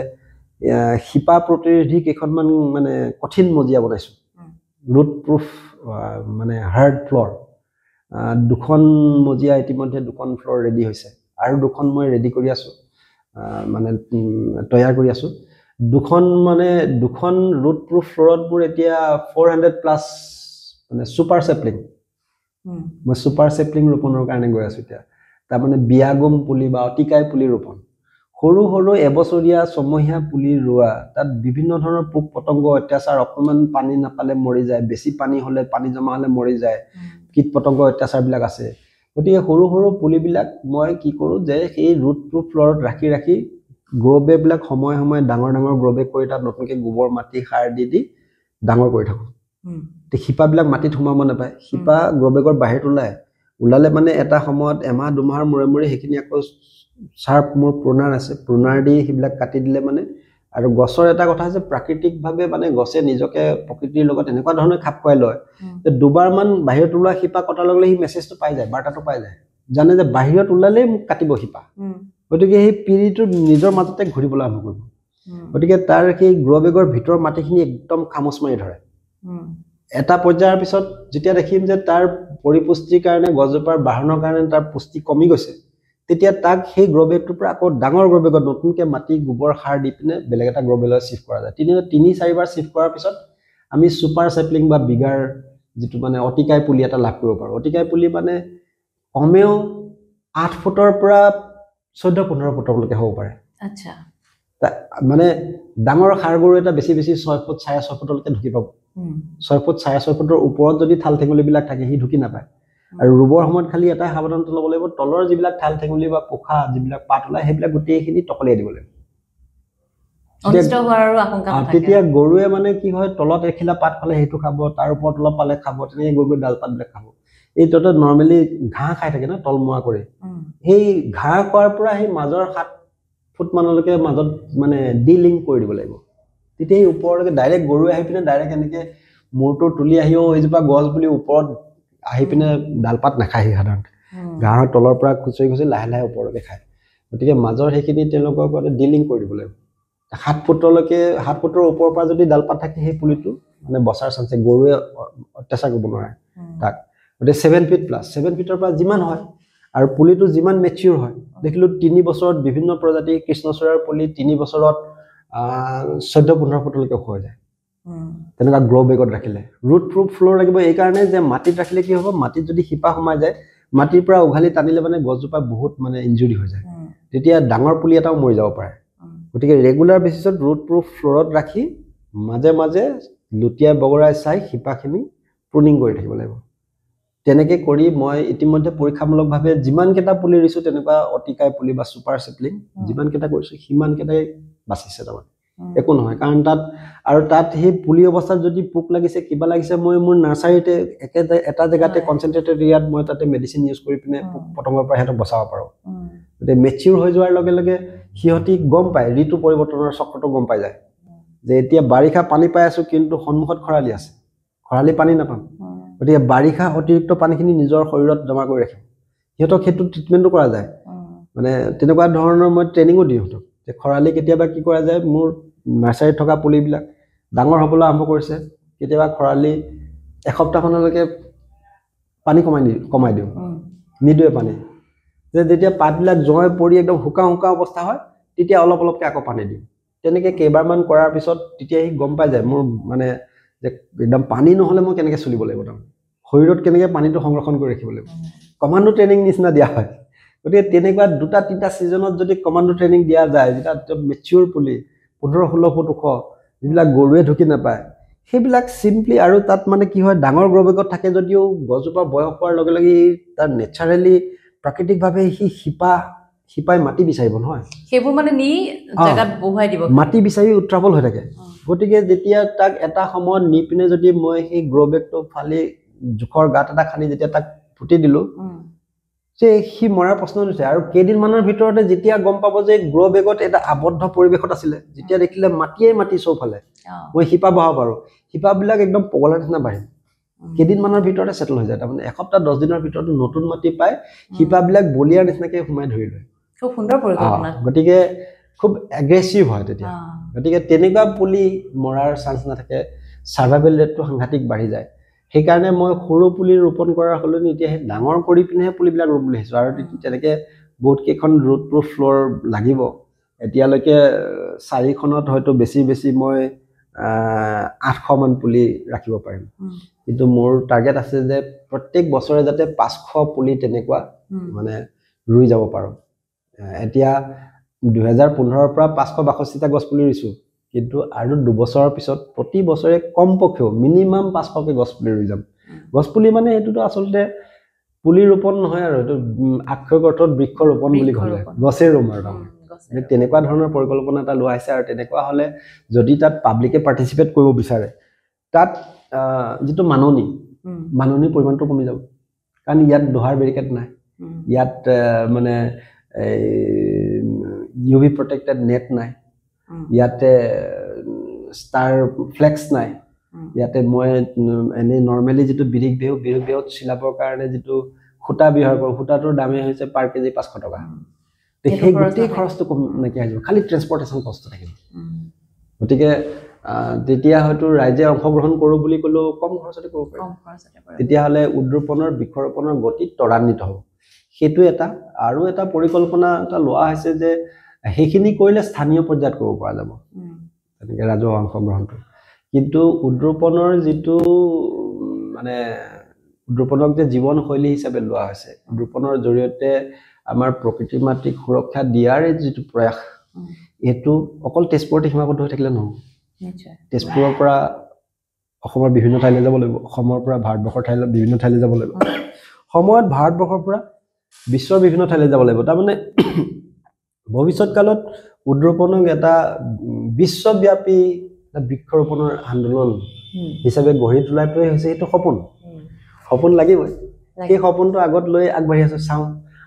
শিপা প্ৰতিৰোধী কেইখনমান মানে কঠিন মজিয়া বনাইছো ৰুট প্ৰুফ মানে হাৰ্ড ফ্লোৰ দুখন মজিয়া ইতিমধ্যে দুখন ফ্লোৰ ৰেডি হৈছে আৰু দুখন মই ৰেডি কৰি আছো মানে তৈয়াৰ কৰি আছো দুখন ৰুট প্ৰুফ ফ্লোৰত মোৰ এতিয়া 400 প্লাস মানে সুপাৰ সেপলিং মই সুপাৰ সেপলিং ৰোপণৰ কাৰণে গৈ আছো এতিয়া তাৰ মানে বিয়াগুম পুলি বা অতিকাই পুলি ৰোপণ সৰু সৰু এবছৰীয়া ছমহীয়া পুলি ৰোৱা তাত বিভিন্ন ধৰণৰ পোক পতংগ অত্যাচাৰ অকমান পানী নাপালে মৰি যায় বেছি পানী হলে পানী জমা হলে মৰি যায় কীট পতংগ অত্যাচাৰবিলাক আছে গতিকে সৰু সৰু পুলিবিলাক মই কি কৰো যে এই ৰুট প্ৰুফ ফ্লোৰত ৰাখি গ্ৰো বেগবিলাক সময় ডাঙৰ গ্ৰো বেগ কৰি তাত নতুনকৈ গোবৰ মাটি সাৰ দি ডাঙৰ কৰি থাকো তে শিপাবিলাক মাটিত সোমাব নাপায় শিপা গ্ৰো বেগৰ বাহিৰত ওলালে মানে এটা সময়ত এমাহ দুমাহৰ মূৰে সেইখিনি আকৌ শাৰ্প মোৰ প্ৰুনাৰ আছে প্ৰুনাৰ দি হিবিলাক কাটি দিলে মানে আৰু গছৰ এটা কথা আছে প্ৰাকৃতিকভাৱে মানে গছে নিজকে প্ৰকৃতিৰ লগত এনেকুৱা ধৰণে খাপ খুৱাই লয় যে দুবাৰ মান বাহিৰত ওলোৱা শিপা কটাৰ লগে হি মেছেজটো পাই যায় বাৰ্তাটো পাই যায় জানে যে বাহিৰত ওলালেই মোক কাটিব শিপা গতিকে সেই পিৰিটো নিজৰ মাজতে ঘূৰিবলৈ আৰম্ভ কৰিব গতিকে তাৰ সেই গ্ৰো বেগৰ ভিতৰ মাটিখিনি একদম খামোচ মাৰি ধৰে এটা পৰ্যায়ৰ পিছত যেতিয়া দেখিম যে তাৰ পৰিপুষ্টিৰ কাৰণে গছজোপাৰ বাঢ়নৰ কাৰণে তাৰ পুষ্টি কমি গৈছে তেতিয়া তাক সেই গ্ৰো বেগটোৰ পৰা আকৌ ডাঙৰ গ্ৰো বেগত নতুনকৈ মাটি গোবৰ সাৰ দি পিনে বেলেগ এটা গ্ৰো বেগলৈ শিফট কৰা যায় 3-4 বাৰ শিফট কৰাৰ পিছত আমি সুপাৰ সেপলিং বা বিগাৰ যেটো মানে অতিকাই পুলি এটা লাভ কৰিব পাৰো অতিকাই পুলি মানে কমেও 8 ফুটৰ পৰা 14-15 ফুটলৈকে হ'ব পাৰে আচ্ছা মানে ডাঙৰ ষাঁড় গৰু এটা বেছি 6 ফুট 6.5 ফুটলৈকে ঢুকি পাব 6 ফুট 6.5 ফুটৰ ওপৰত যদি ঠাল ঠেঙুলিবিলাক থাকে সি ঢুকি নাপায় আৰু ৰুবৰ সময়ত খালি এটা সাৱধানতা ল'ব লাগিব তলৰ যিবিলাক ঠাল ঠেঙুলি বা পোখা যিবিলাক পাত ওলাই সেইবিলাক গোটেইখিনি টকলিয়াই দিব লাগিব তেতিয়া গৰুৱে মানে কি হয় তলত এখিলা পাত পালে সেইটো খাব তাৰ ওপৰত অলপ পালে খাব তেনেকৈ গৈ ডাল পাতবিলাক খাব এই ততে নৰ্মেলি ঘাঁহ খাই থাকে না তলমুৱা কৰি সেই ঘাঁহ খোৱাৰ পৰা সেই মাজৰ 7 ফুট মানলৈকে মাজত মানে ডিলিংক কৰি দিব লাগিব তেতিয়া এই ওপৰলৈকে ডাইৰেক্ট গৰুৱে আহি পিনে ডাইৰেক্ট এনেকৈ মূৰটো তুলি আহিও এইজোপা গছ বুলি ওপৰত আহি পিনে ডালপাত নাখায় সাধাৰণতে ঘাঁহৰ তলৰ পৰা খুচৰি খুচৰি লাহে লাহে ওপৰলৈকে খায় গতিকে মাজৰ সেইখিনি তেওঁলোকৰ ওপৰত ডিলিংক কৰি দিব লাগিব 7 ফুটলৈকে 7 ফুটৰ ওপৰৰ পৰা যদি ডালপাত থাকে সেই পুলিটো মানে বছাৰ চান্সে গৰুৱে অত্যাচাৰ কৰিব নোৱাৰে তাক গতিকে 7 ফিট প্লাছ 7 ফিটৰ পৰা যিমান হয় আৰু পুলিটো যিমান মেচিউৰ হয় দেখিলো 3 বছৰত বিভিন্ন প্ৰজাতিৰ কৃষ্ণচূড়াৰ পুলি 3 বছৰত 14-15 ফুটলৈকে হৈ যায় তেনেকুৱা গ্ৰ' বেগত ৰাখিলে ৰুট প্ৰুফ ফ্ল'ৰ লাগিব এই কাৰণে যে মাটিত ৰাখিলে কি হ'ব মাটিত যদি শিপা সোমাই যায় মাটিৰ পৰা উঘালি টানিলে মানে গছজোপা বহুত মানে ইনজুৰি হৈ যায় তেতিয়া ডাঙৰ পুলি এটাও মৰি যাব পাৰে গতিকে ৰেগুলাৰ বেচিছত ৰুট প্ৰুফ ফ্ল'ৰত ৰাখি মাজে মাজে লুটিয়াই বগৰাই চাই শিপাখিনি প্ৰুনিং কৰি থাকিব লাগিব তেনেকৈ কৰি মই ইতিমধ্যে পৰীক্ষামূলকভাৱে যিমানকেইটা পুলি ৰিছোঁ তেনেকুৱা অতিকাই পুলি বা ছুপাৰ চেপলিং যিমানকেইটা কৰিছোঁ সিমানকেইটাই বাচিছে তাৰমানে একো নহয় কাৰণ তাত সেই পুলি অৱস্থাত যদি পোক লাগিছে কিবা লাগিছে মই মোৰ নাৰ্চাৰীতে এটা জেগাতে কনচেনট্ৰেটেড এৰিয়াত মই তাতে মেডিচিন ইউজ কৰি পিনে পোক পতংগৰ পৰা সিহঁতক বচাব পাৰোঁ গতিকে মেচিউৰ হৈ যোৱাৰ লগে লগে সিহঁতি গম পায় ঋতু পৰিৱৰ্তনৰ চক্ৰটো গম পাই যায় যে এতিয়া বাৰিষা পানী পাই আছোঁ কিন্তু সন্মুখত খৰালি আছে খৰালি পানী নাপাম গতিকে বাৰিষা অতিৰিক্ত পানীখিনি নিজৰ শৰীৰত জমা কৰি ৰাখিম সিহঁতক সেইটো ট্ৰিটমেণ্টো কৰা যায় মানে তেনেকুৱা ধৰণৰ মই ট্ৰেইনিঙো দিওঁ সিহঁতক যে খৰালি কেতিয়াবা কি কৰা যায় মোৰ নাৰ্চাৰীত থকা পুলিবিলাক ডাঙৰ হ'বলৈ আৰম্ভ কৰিছে কেতিয়াবা খৰালি এসপ্তাহমানলৈকে পানী কমাই দিওঁ নিদিওঁৱে পানী যেতিয়া পাতবিলাক জয় পৰি একদম শুকা অৱস্থা হয় তেতিয়া অলপ অলপকৈ আকৌ পানী দিওঁ তেনেকৈ কেইবাৰমান কৰাৰ পিছত তেতিয়া সি গম পাই যায় মোৰ মানে যে একদম পানী নহ'লে মই কেনেকৈ চলিব লাগিব তাৰমানে শৰীৰত কেনেকৈ পানীটো সংৰক্ষণ কৰি ৰাখিব লাগিব কমাণ্ডো ট্ৰেইনিং নিচিনা দিয়া হয় গতিকে তেনেকুৱা 2-3টা ছিজনত যদি কমাণ্ডো ট্ৰেইনিং দিয়া যায় যেতিয়া মেচিউৰ পুলি 15-16 ফুট ওখ যিবিলাক গৰুৱে ঢুকি নাপায় সেইবিলাক চিম্পলি আৰু তাত মানে কি হয় ডাঙৰ গ্ৰ'বেগত থাকে যদিও গছজোপা বয়স হোৱাৰ লগে লগে তাৰ নেচাৰেলি প্ৰাকৃতিকভাৱে সি শিপাই মাটি বিচাৰিব নহয় সেইবোৰ মানে নি জাগাত বহুৱাই দিব মাটি বিচাৰি উত্ৰাৱল হৈ থাকে গতিকে যেতিয়া তাক এটা সময়ত নি পিনে যদি মই সেই গ্ৰ'বেগটো ফালি জোখৰ গাঁত এটা খান্দি যেতিয়া তাক পুতি দিলোঁ যে সি মৰাৰ প্ৰশ্ন নুঠে আৰু কেইদিনমানৰ ভিতৰতে যেতিয়া গম পাব যে গ্ৰ' বেগত এটা আবদ্ধ পৰিৱেশত আছিলে যেতিয়া দেখিলে মাটি চৌফালে মই শিপা বহাব পাৰোঁ শিপাবিলাক একদম পগলাৰ নিচিনা বাঢ়িম কেইদিনমানৰ ভিতৰতে ছেটল হৈ যায় তাৰমানে এসপ্তাহ 10 দিনৰ ভিতৰত নতুন মাটি পাই শিপাবিলাক বলিয়াৰ নিচিনাকৈ সোমাই ধৰি লয় খুব সুন্দৰ পৰিকল্পনা গতিকে খুব এগ্ৰেছিভ হয় তেতিয়া গতিকে তেনেকুৱা পুলি মৰাৰ চান্স নাথাকে ছাৰ্ভাইভেল ৰেটটো সাংঘাতিক বাঢ়ি যায় সেইকাৰণে মই সৰু পুলি ৰোপণ কৰাৰ সলনি এতিয়া সেই ডাঙৰ কৰি পিনেহে পুলিবিলাক ৰোপ বুলি আহিছোঁ আৰু তেনেকৈ বহুত কেইখন ৰুট প্ৰুফ ফ্ল'ৰ লাগিব এতিয়ালৈকে 4খনত হয়তো বেছি মই 800মান পুলি ৰাখিব পাৰিম কিন্তু মোৰ টাৰ্গেট আছে যে প্ৰত্যেক বছৰে যাতে 500 পুলি তেনেকুৱা মানে ৰুই যাব পাৰোঁ এতিয়া 2015ৰ পৰা 562টা গছ পুলি ৰুইছোঁ কিন্তু আৰু 2 বছৰৰ পিছত প্ৰতি বছৰে কমপক্ষেও মিনিমাম 500কে গছ পুলি ৰুই যাম গছ পুলি মানে এইটোতো আচলতে পুলি ৰোপণ নহয় আৰু এইটো আক্ষৰিক অৰ্থত বৃক্ষ ৰোপণ বুলি ক'লে গছে ৰুম আৰু তাৰমানে তেনেকুৱা ধৰণৰ পৰিকল্পনা এটা লোৱা হৈছে আৰু তেনেকুৱা হ'লে যদি তাত পাব্লিকে পাৰ্টিচিপেট কৰিব বিচাৰে তাত যিটো মাননিৰ পৰিমাণটো কমি যাব কাৰণ ইয়াত দোহাৰ বেৰিকেড নাই ইয়াত মানে UV প্ৰটেক্টেড নেট নাই ইয়াতে ষ্টাৰ ফ্লেক্স নাই ইয়াতে মই এনেই নৰ্মেলি যিটো বিৰিক বেহত চিলাবৰ কাৰণে যিটো সূতা ব্যৱহাৰ কৰোঁ সূতাটোৰ দামেই হৈছে পাৰ কেজি 500 টকা সেই গোটেই খৰচটো নাইকিয়া হৈ যাব খালি ট্ৰেন্সপৰ্টেশ্যন কষ্ট থাকিব গতিকে তেতিয়া হয়তো ৰাইজে অংশগ্ৰহণ কৰোঁ বুলি ক'লেও কম খৰচতে কৰিব পাৰিম তেতিয়াহ'লে উদ্ৰোপণৰ বৃক্ষৰোপণৰ গতি ত্বৰান্বিত হ'ব সেইটো এটা আৰু এটা পৰিকল্পনা এটা লোৱা হৈছে যে সেইখিনি কৰিলে স্থানীয় পৰ্যায়ত কৰিব পৰা যাব তেনেকৈ ৰাজহুৱা অংশগ্ৰহণটো কিন্তু উদ্ৰোপণৰ যিটো মানে উদ্ৰোপণক যে জীৱনশৈলী হিচাপে লোৱা হৈছে উদ্ৰোপণৰ জৰিয়তে আমাৰ প্ৰকৃতিৰ মাতৃক সুৰক্ষা দিয়াৰ যিটো প্ৰয়াস এইটো অকল তেজপুৰতে সীমাবদ্ধ হৈ থাকিলে নহ'ব নিশ্চয় তেজপুৰৰ পৰা অসমৰ বিভিন্ন ঠাইলৈ যাব লাগিব অসমৰ পৰা ভাৰতবৰ্ষৰ ঠাইলৈ বিভিন্ন ঠাইলৈ যাব লাগিব সময়ত ভাৰতবৰ্ষৰ পৰা বিশ্বৰ বিভিন্ন ঠাইলৈ যাব লাগিব তাৰমানে ভৱিষ্যত কালত উদ্ৰোপণক এটা বিশ্বব্যাপী বৃক্ষৰোপণৰ আন্দোলন হিচাপে গঢ়ি তোলাটোৱে হৈছে এইটো সপোন লাগিবই সেই সপোনটো আগত লৈ আগবাঢ়ি আছো চাওঁ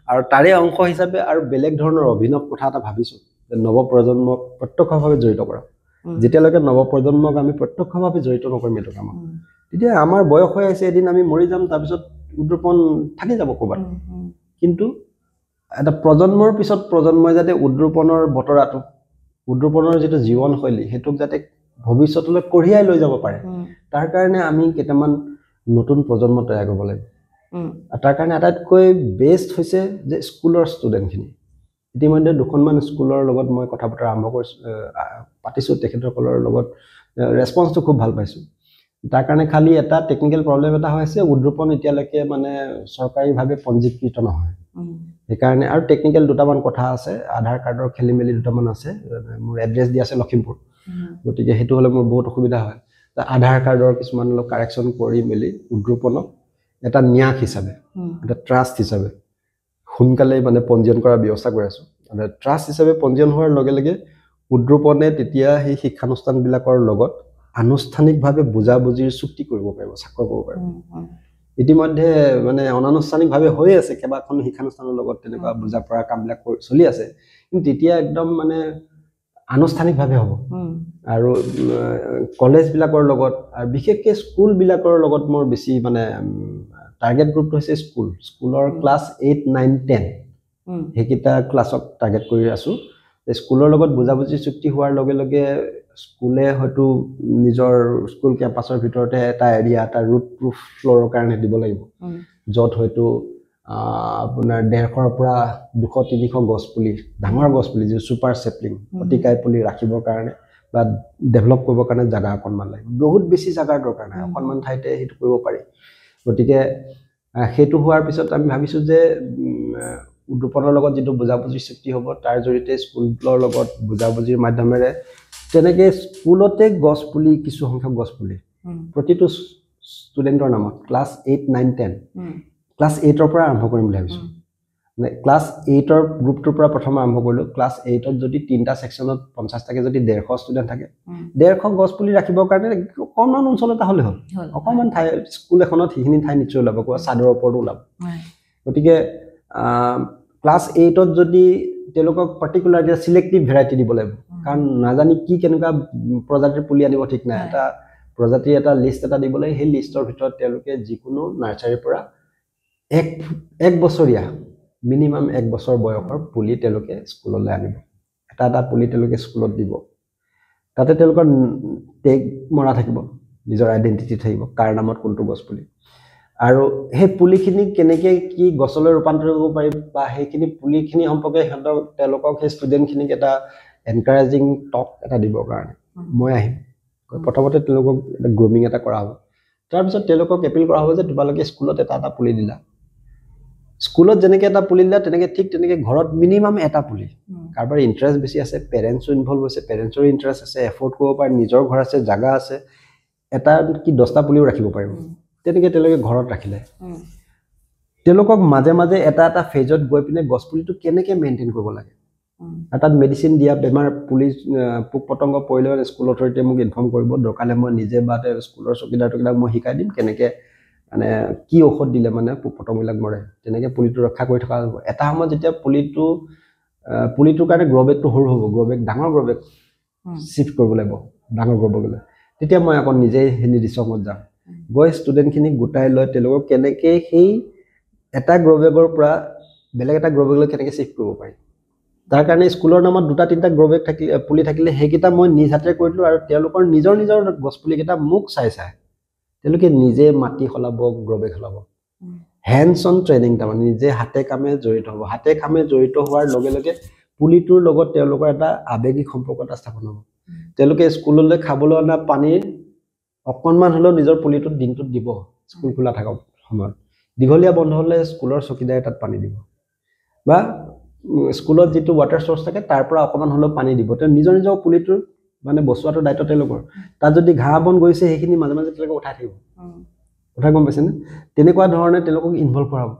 আৰু তাৰে অংশ হিচাপে আৰু বেলেগ ধৰণৰ অভিনৱ কথা এটা ভাবিছো যে নৱপ্ৰজন্মক প্ৰত্যক্ষভাৱে জড়িত কৰা যেতিয়ালৈকে নৱপ্ৰজন্মক আমি প্ৰত্যক্ষভাৱে জড়িত নকৰিম এইটো কামত তেতিয়া আমাৰ বয়স হৈ আছে এদিন আমি মৰি যাম তাৰপিছত উদ্ৰোপণ থাকি যাব ক'ৰবাত কিন্তু এটা প্ৰজন্মৰ পিছত প্ৰজন্মই যাতে উদ্ৰোপণৰ বতৰাটো উদ্ৰোপণৰ যিটো জীৱনশৈলী সেইটোক যাতে ভৱিষ্যতলৈ কঢ়িয়াই লৈ যাব পাৰে তাৰ কাৰণে আমি কেইটামান নতুন প্ৰজন্ম তৈয়াৰ কৰিব লাগিব আৰু তাৰ কাৰণে আটাইতকৈ বেষ্ট হৈছে যে স্কুলৰ ষ্টুডেণ্টখিনি ইতিমধ্যে দুখনমান স্কুলৰ লগত মই কথা বতৰা আৰম্ভ কৰিছোঁ পাতিছোঁ তেখেতসকলৰ লগত ৰেছপন্সটো খুব ভাল পাইছোঁ তাৰ কাৰণে খালি এটা টেকনিকেল প্ৰব্লেম এটা হৈ আছে উদ্ৰোপণ এতিয়ালৈকে মানে চৰকাৰীভাৱে পঞ্জীকৃত নহয় সেইকাৰণে আৰু টেকনিকেল দুটামান কথা আছে আধাৰ কাৰ্ডৰ খেলি মেলি দুটামান আছে মোৰ এড্ৰেছ দি আছে লখিমপুৰ গতিকে সেইটো হ'লে মোৰ বহুত অসুবিধা হয় আধাৰ কাৰ্ডৰ কিছুমান অলপ কাৰেকশ্যন কৰি মেলি উদ্ৰোপণক এটা ন্যাস হিচাপে এটা ট্ৰাষ্ট হিচাপে সোনকালে মানে পঞ্জীয়ন কৰাৰ ব্যৱস্থা কৰি আছোঁ মানে ট্ৰাষ্ট হিচাপে পঞ্জীয়ন হোৱাৰ লগে লগে উদ্ৰোপণে তেতিয়া সেই শিক্ষানুষ্ঠানবিলাকৰ লগত আনুষ্ঠানিকভাৱে বুজাবুজিৰ চুক্তি কৰিব পাৰিব স্বাক্ষৰ কৰিব পাৰিব ইতিমধ্যে মানে অনানুষ্ঠানিকভাৱে হৈ আছে কেইবাখন শিক্ষানুষ্ঠানৰ লগত তেনেকুৱা বুজা পৰা কামবিলাক চলি আছে কিন্তু তেতিয়া একদম মানে আনুষ্ঠানিকভাৱে হ'ব আৰু কলেজবিলাকৰ লগত আৰু বিশেষকৈ স্কুলবিলাকৰ লগত মোৰ বেছি মানে টাৰ্গেট গ্ৰুপটো হৈছে স্কুলৰ ক্লাছ 8, 9, 10 সেইকেইটা ক্লাছক টাৰ্গেট কৰি আছোঁ স্কুলৰ লগত বুজাবুজি চুক্তি হোৱাৰ লগে লগে স্কুলে হয়তো নিজৰ স্কুল কেম্পাছৰ ভিতৰতে এটা এৰিয়া এটা ৰুট প্ৰুফ ফ্ল'ৰৰ কাৰণে দিব লাগিব য'ত হয়তো আপোনাৰ 150ৰ পৰা 200-300 গছপুলি ডাঙৰ গছপুলি যি ছুপাৰ চেপলিং অতিকাই পুলি ৰাখিবৰ কাৰণে বা ডেভেলপ কৰিবৰ কাৰণে জাগা অকণমান লাগিব বহুত বেছি জাগাৰ দৰকাৰ নাই অকণমান ঠাইতে সেইটো কৰিব পাৰি গতিকে সেইটো হোৱাৰ পিছত আমি ভাবিছোঁ যে উদ্ৰোপণৰ লগত যিটো বুজাবুজি চুক্তি হ'ব তাৰ জৰিয়তে স্কুলৰ লগত বুজাবুজিৰ মাধ্যমেৰে তেনেকৈ স্কুলতে গছপুলি কিছু সংখ্যক গছপুলি প্ৰতিটো ষ্টুডেণ্টৰ নামত ক্লাছ 8, 9, 10 ক্লাছ 8ৰ পৰা আৰম্ভ কৰিম বুলি ভাবিছোঁ মানে ক্লাছ 8ৰ গ্ৰুপটোৰ পৰা প্ৰথম আৰম্ভ কৰিলোঁ ক্লাছ 8ত যদি 3টা ছেকশ্যনত 50টাকৈ যদি 150 ষ্টুডেণ্ট থাকে 150 গছপুলি ৰাখিবৰ কাৰণে অকণমান অঞ্চল এটা হ'লে হ'ল অকণমান ঠাই স্কুল এখনত সেইখিনি ঠাই নিশ্চয় ওলাব ক'ৰবাত চাদৰ ওপৰতো ওলাব গতিকে ক্লাছ 8ত যদি তেওঁলোকক পাৰ্টিকুলাৰলি চিলেক্টিভ ভেৰাইটি দিব লাগিব কাৰণ নাজানি কি কেনেকুৱা প্ৰজাতিৰ পুলি আনিব ঠিক নাই এটা প্ৰজাতিৰ এটা লিষ্ট এটা দিব লাগে সেই লিষ্টৰ ভিতৰত তেওঁলোকে যিকোনো নাৰ্চাৰীৰ পৰা এক বছৰীয়া মিনিমাম 1 বছৰ বয়সৰ পুলি তেওঁলোকে স্কুললৈ আনিব এটা পুলি তেওঁলোকে স্কুলত দিব তাতে তেওঁলোকৰ টেগ মৰা থাকিব নিজৰ আইডেণ্টিটি থাকিব কাৰ নামত কোনটো গছপুলি আৰু সেই পুলিখিনি কেনেকৈ কি গছলৈ ৰূপান্তৰ কৰিব পাৰি বা সেইখিনি পুলিখিনি সম্পৰ্কে তেওঁলোকক সেই ষ্টুডেণ্টখিনিক এটা এনকাৰেজিং টক এটা দিবৰ কাৰণে মই আহিম প্ৰথমতে তেওঁলোকক এটা গ্ৰুমিং এটা কৰা হ'ব তাৰপিছত তেওঁলোকক এপিল কৰা হ'ব যে তোমালোকে স্কুলত এটা পুলি দিলা স্কুলত যেনেকৈ এটা পুলি দিলা তেনেকৈ ঘৰত মিনিমাম এটা পুলি কাৰোবাৰ ইণ্টাৰেষ্ট বেছি আছে পেৰেণ্টছো ইনভলভ হৈছে পেৰেণ্টছৰো ইণ্টাৰেষ্ট আছে এফৰ্ট কৰিব পাৰে নিজৰ ঘৰ আছে জাগা আছে এটা কি 10টা পুলিও ৰাখিব পাৰিব তেনেকৈ তেওঁলোকে ঘৰত ৰাখিলে তেওঁলোকক মাজে মাজে এটা ফেজত গৈ পিনে গছপুলিটো কেনেকৈ মেইনটেইন কৰিব লাগে আৰু তাত মেডিচিন দিয়া বেমাৰ পুলি পোক পতংগ পৰিলে স্কুল অথৰিটিয়ে মোক ইনফৰ্ম কৰিব দৰকাৰে মই নিজে বা স্কুলৰ চকীদাৰটোবিলাক মই শিকাই দিম কেনেকৈ মানে কি ঔষধ দিলে মানে পোক পতংগবিলাক মৰে তেনেকৈ পুলিটো ৰক্ষা কৰি থকা হ'ব এটা সময়ত যেতিয়া পুলিটোৰ কাৰণে গ্ৰ'বেগটো সৰু হ'ব গ্ৰ'বেগ ডাঙৰ গ্ৰ'বেগ চিফ্ট কৰিব লাগিব ডাঙৰ গ্ৰ'বেগলৈ তেতিয়া মই আকৌ নিজেই সেই নিৰ্দিষ্টমত যাম গৈ ষ্টুডেণ্টখিনিক গোটাই লৈ তেওঁলোকক কেনেকৈ সেই এটা গ্ৰ'বেগৰ পৰা বেলেগ এটা গ্ৰ'বেগলৈ কেনেকৈ চিফ্ট কৰিব পাৰি তাৰ কাৰণে স্কুলৰ নামত 2-3টা গ্ৰ'বেগ পুলি থাকিলে সেইকেইটা মই নিজ হাতেৰে কৰি দিলোঁ আৰু তেওঁলোকৰ নিজৰ গছপুলিকেইটা মোক চাই তেওঁলোকে নিজে মাটি সলাব গ্ৰ'বেগ সলাব হেণ্ডছ অন ট্ৰেইনিং তাৰমানে নিজে হাতে কামে জড়িত হ'ব হাতে কামে জড়িত হোৱাৰ লগে লগে পুলিটোৰ লগত তেওঁলোকৰ এটা আৱেগিক সম্পৰ্ক এটা স্থাপন হ'ব তেওঁলোকে স্কুললৈ খাবলৈ অনা পানীৰ অকণমান হ'লেও নিজৰ পুলিটোত দিনটোত দিব স্কুল খোলা থাকক সময়ত দীঘলীয়া বন্ধ হ'লে স্কুলৰ চকীদাৰে তাত পানী দিব বা স্কুলত যিটো ৱাটাৰ চ'ৰ্চ থাকে তাৰ পৰা অকণমান হ'লেও পানী দিব তেওঁ নিজৰ নিজৰ পুলিটোৰ মানে বচোৱাটো দায়িত্ব তেওঁলোকৰ তাত যদি ঘাঁহ বন গৈছে সেইখিনি মাজে মাজে তেওঁলোকে উঠাই থাকিব কথা গম পাইছেনে তেনেকুৱা ধৰণে তেওঁলোকক ইনভলভ কৰাব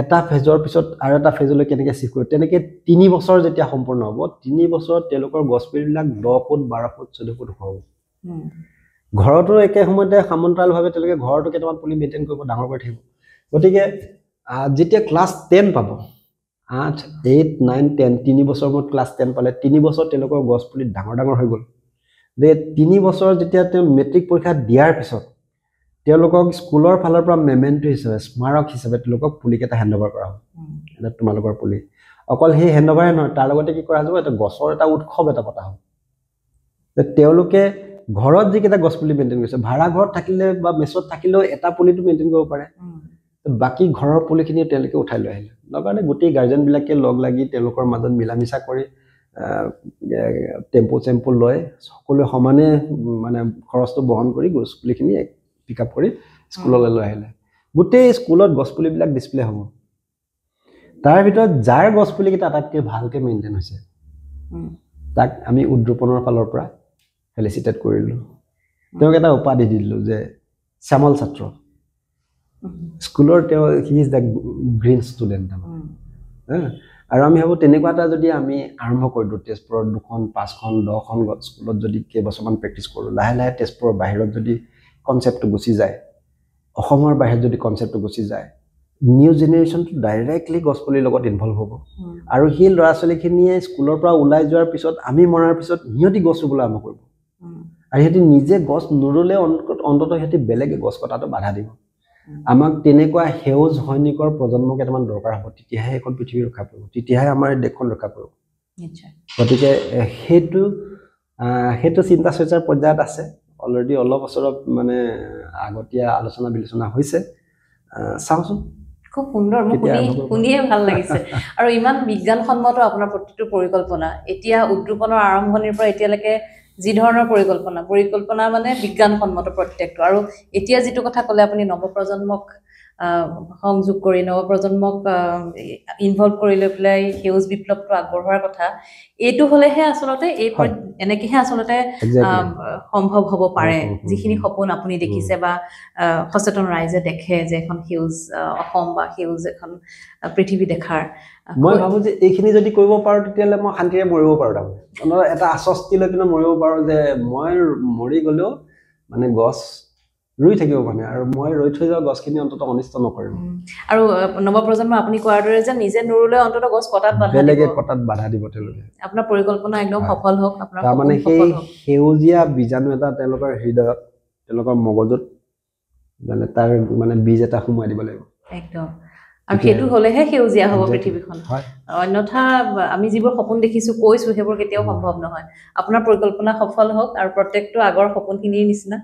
এটা ফেজৰ পিছত আৰু এটা ফেজলৈ কেনেকৈ চিফ্ট কৰিব তেনেকৈ 3 বছৰ যেতিয়া সম্পূৰ্ণ হ'ব 3 বছৰত তেওঁলোকৰ গছপুলিবিলাক 10 ফুট 12 ফুট 14 ফুট হ'ব ঘৰতো একে সময়তে সমান্তৰালভাৱে তেওঁলোকে ঘৰতো কেইটামান পুলি মেইনটেইন কৰিব ডাঙৰ কৰি থাকিব গতিকে যেতিয়া ক্লাছ 10 পাব 8 8 9 10 3 বছৰ মূৰত ক্লাছ 10 পালে 3 বছৰ তেওঁলোকৰ গছপুলি ডাঙৰ ডাঙৰ হৈ গ'ল যে 3 বছৰ যেতিয়া তেওঁ মেট্ৰিক পৰীক্ষা দিয়াৰ পিছত তেওঁলোকক স্কুলৰ ফালৰ পৰা মেমেণ্টো হিচাপে স্মাৰক হিচাপে তেওঁলোকক পুলিকেইটা হেণ্ডঅভাৰ কৰা হ'ব এটা তোমালোকৰ পুলি অকল সেই হেণ্ডঅভাৰে নহয় তাৰ লগতে কি কৰা যাব এটা গছৰ এটা উৎসৱ এটা পতা হ'ব তেওঁলোকে ঘৰত যিকেইটা গছপুলি মেইনটেইন কৰিছে ভাড়া ঘৰত থাকিলে বা মেছত থাকিলেও এটা পুলিটো মেইনটেইন কৰিব পাৰে বাকি ঘৰৰ পুলিখিনি তেওঁলোকে উঠাই লৈ আহিলে লগতে গোটেই গাৰ্জেনবিলাকে লগ লাগি তেওঁলোকৰ মাজত মিলামিছা কৰি টেম্পো চেম্পো লৈ সকলোৱে সমানে মানে খৰচটো বহন কৰি গছপুলিখিনি পিক আপ কৰি স্কুললৈ লৈ আহিলে গোটেই স্কুলত গছপুলিবিলাক ডিসপ্লে হ'ব তাৰ ভিতৰত যাৰ গছপুলিকেইটা আটাইতকৈ ভালকৈ মেইনটেইন হৈছে তাক আমি উদ্ৰোপণৰ ফালৰ পৰা ফেলিচিটেট কৰিলোঁ তেওঁক এটা উপাধি দিলোঁ যে শ্যামল ছাত্ৰ স্কুলৰ তেওঁ he is the green student আৰু আমি ভাবোঁ তেনেকুৱা এটা যদি আমি আৰম্ভ কৰি দিওঁ তেজপুৰত 2খন 5খন 10খন স্কুলত যদি কেইবছৰমান প্ৰেক্টিছ কৰোঁ লাহে লাহে তেজপুৰৰ বাহিৰত যদি কনচেপ্টটো গুচি যায় অসমৰ বাহিৰত যদি কনচেপ্টটো গুচি যায় নিউ জেনেৰেশ্যনটো ডাইৰেক্টলি গছপুলিৰ লগত ইনভলভ হ'ব আৰু সেই ল'ৰা ছোৱালীখিনিয়ে স্কুলৰ পৰা ওলাই যোৱাৰ পিছত আমি মৰাৰ পিছত সিহঁতি গছ ৰুবলৈ আৰম্ভ কৰিব আৰু সিহঁতি নিজে গছ নুৰুলে অন্ততঃ সিহঁতি বেলেগে গছ কটাটো বাধা দিব আমাক তেনেকুৱা সেউজ সৈনিকৰ প্ৰজন্ম কেইটামান দৰকাৰ হ'ব তেতিয়াহে এখন পৃথিৱী ৰক্ষা কৰিব তেতিয়াহে আমাৰ দেশখন ৰক্ষা কৰিব গতিকে সেইটো চিন্তা চৰ্চাৰ পৰ্যায়ত আছে অলৰেডি অলপ বছৰত মানে আগতীয়া আলোচনা বিলোচনা হৈছে চাওঁচোন খুব সুন্দৰ মোক শুনিয়ে ভাল লাগিছে আৰু ইমান বিজ্ঞানসন্মত আপোনাৰ প্ৰতিটো পৰিকল্পনা এতিয়া উদ্ৰোপণৰ আৰম্ভণিৰ পৰা এতিয়ালৈকে যি ধৰণৰ পৰিকল্পনা মানে বিজ্ঞানসন্মত প্ৰত্যেকটো আৰু এতিয়া যিটো কথা ক'লে আপুনি নৱপ্ৰজন্মক সংযোগ কৰি নৱপ্ৰজন্মক ইনভলভ কৰি লৈ পেলাই সেউজ বিপ্লৱটো আগবঢ়োৱাৰ কথা এইটো হ'লেহে আচলতে এনেকৈহে আচলতে সম্ভৱ হ'ব পাৰে যিখিনি সপোন আপুনি দেখিছে বা সচেতন ৰাইজে দেখে যে এখন সেউজ অসম বা সেউজ এখন পৃথিৱী দেখাৰ মই ভাবোঁ যে এইখিনি যদি কৰিব পাৰোঁ তেতিয়াহ'লে মই শান্তিৰে মৰিব পাৰোঁ তাৰমানে এটা আশ্বস্তি লৈ কিনে মৰিব পাৰোঁ যে মই মৰি গ'লেও মানে গছ ৰুই থাকিব মানে আৰু মই ৰৈ থৈ যোৱা গছখিনি অন্ততঃ অনিষ্ট নকৰিম আৰু নৱপ্ৰজন্ম আপুনি কোৱাৰ দৰে যে নিজে নুৰুলে অন্ততঃ গছ কটাত বাধা দিব তেওঁলোকে আপোনাৰ পৰিকল্পনা একদম সফল হওক আপোনাৰ তাৰমানে সেই সেউজীয়া বীজাণু এটা তেওঁলোকৰ হৃদয়ত তেওঁলোকৰ মগজুত মানে তাৰ মানে বীজ এটা সোমাই দিব লাগিব একদম আৰু সেইটো হ'লেহে সেউজীয়া হ'ব পৃথিৱীখন অন্যথা আমি যিবোৰ সপোন দেখিছোঁ কৈছোঁ সেইবোৰ কেতিয়াও সম্ভৱ নহয় আপোনাৰ পৰিকল্পনা সফল হওক আৰু প্ৰত্যেকটো আগৰ সপোনখিনিৰ নিচিনা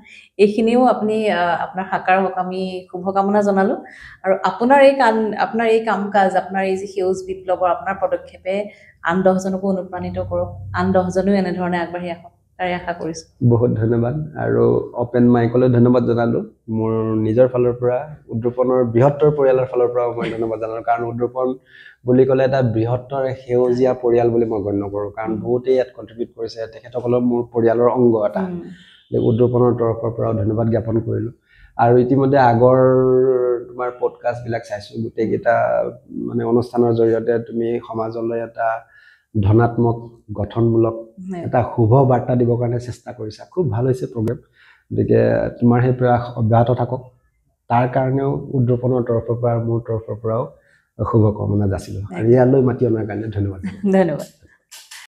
এইখিনিও আপুনি আপোনাৰ সাকাৰ হওক আমি শুভকামনা জনালোঁ আৰু আপোনাৰ এই কাম কাজ আপোনাৰ এই যে সেউজ বিপ্লৱৰ আপোনাৰ পদক্ষেপে আন 10জনকো অনুপ্ৰাণিত কৰক আন 10জনেও এনেধৰণে আগবাঢ়ি আহক তাৰে আশা কৰিছোঁ বহুত ধন্যবাদ আৰু অপেন মাইকলৈ ধন্যবাদ জনালোঁ মোৰ নিজৰ ফালৰ পৰা উদ্ৰোপণৰ বৃহত্তৰ পৰিয়ালৰ ফালৰ পৰা মই ধন্যবাদ জনালোঁ কাৰণ উদ্ৰোপণ বুলি ক'লে এটা বৃহত্তৰ সেউজীয়া পৰিয়াল বুলি মই গণ্য কৰোঁ কাৰণ বহুতেই ইয়াত কণ্ট্ৰিবিউট কৰিছে তেখেতসকলৰ মোৰ পৰিয়ালৰ অংগ এটা উদ্ৰোপণৰ তৰফৰ পৰাও ধন্যবাদ জ্ঞাপন কৰিলোঁ আৰু ইতিমধ্যে আগৰ তোমাৰ পডকাষ্টবিলাক চাইছোঁ গোটেইকেইটা মানে অনুষ্ঠানৰ জৰিয়তে তুমি সমাজলৈ এটা ধনাত্মক গঠনমূলক এটা শুভ বাৰ্তা দিবৰ কাৰণে চেষ্টা কৰিছা খুব ভাল হৈছে প্ৰগ্ৰেম গতিকে তোমাৰ সেই প্ৰয়াস অব্যাহত থাকক তাৰ কাৰণেও উদ্ৰোপণৰ তৰফৰ পৰা মোৰ তৰফৰ পৰাও শুভকামনা যাচিলোঁ আৰু ইয়ালৈ মাতি অনাৰ কাৰণে ধন্যবাদ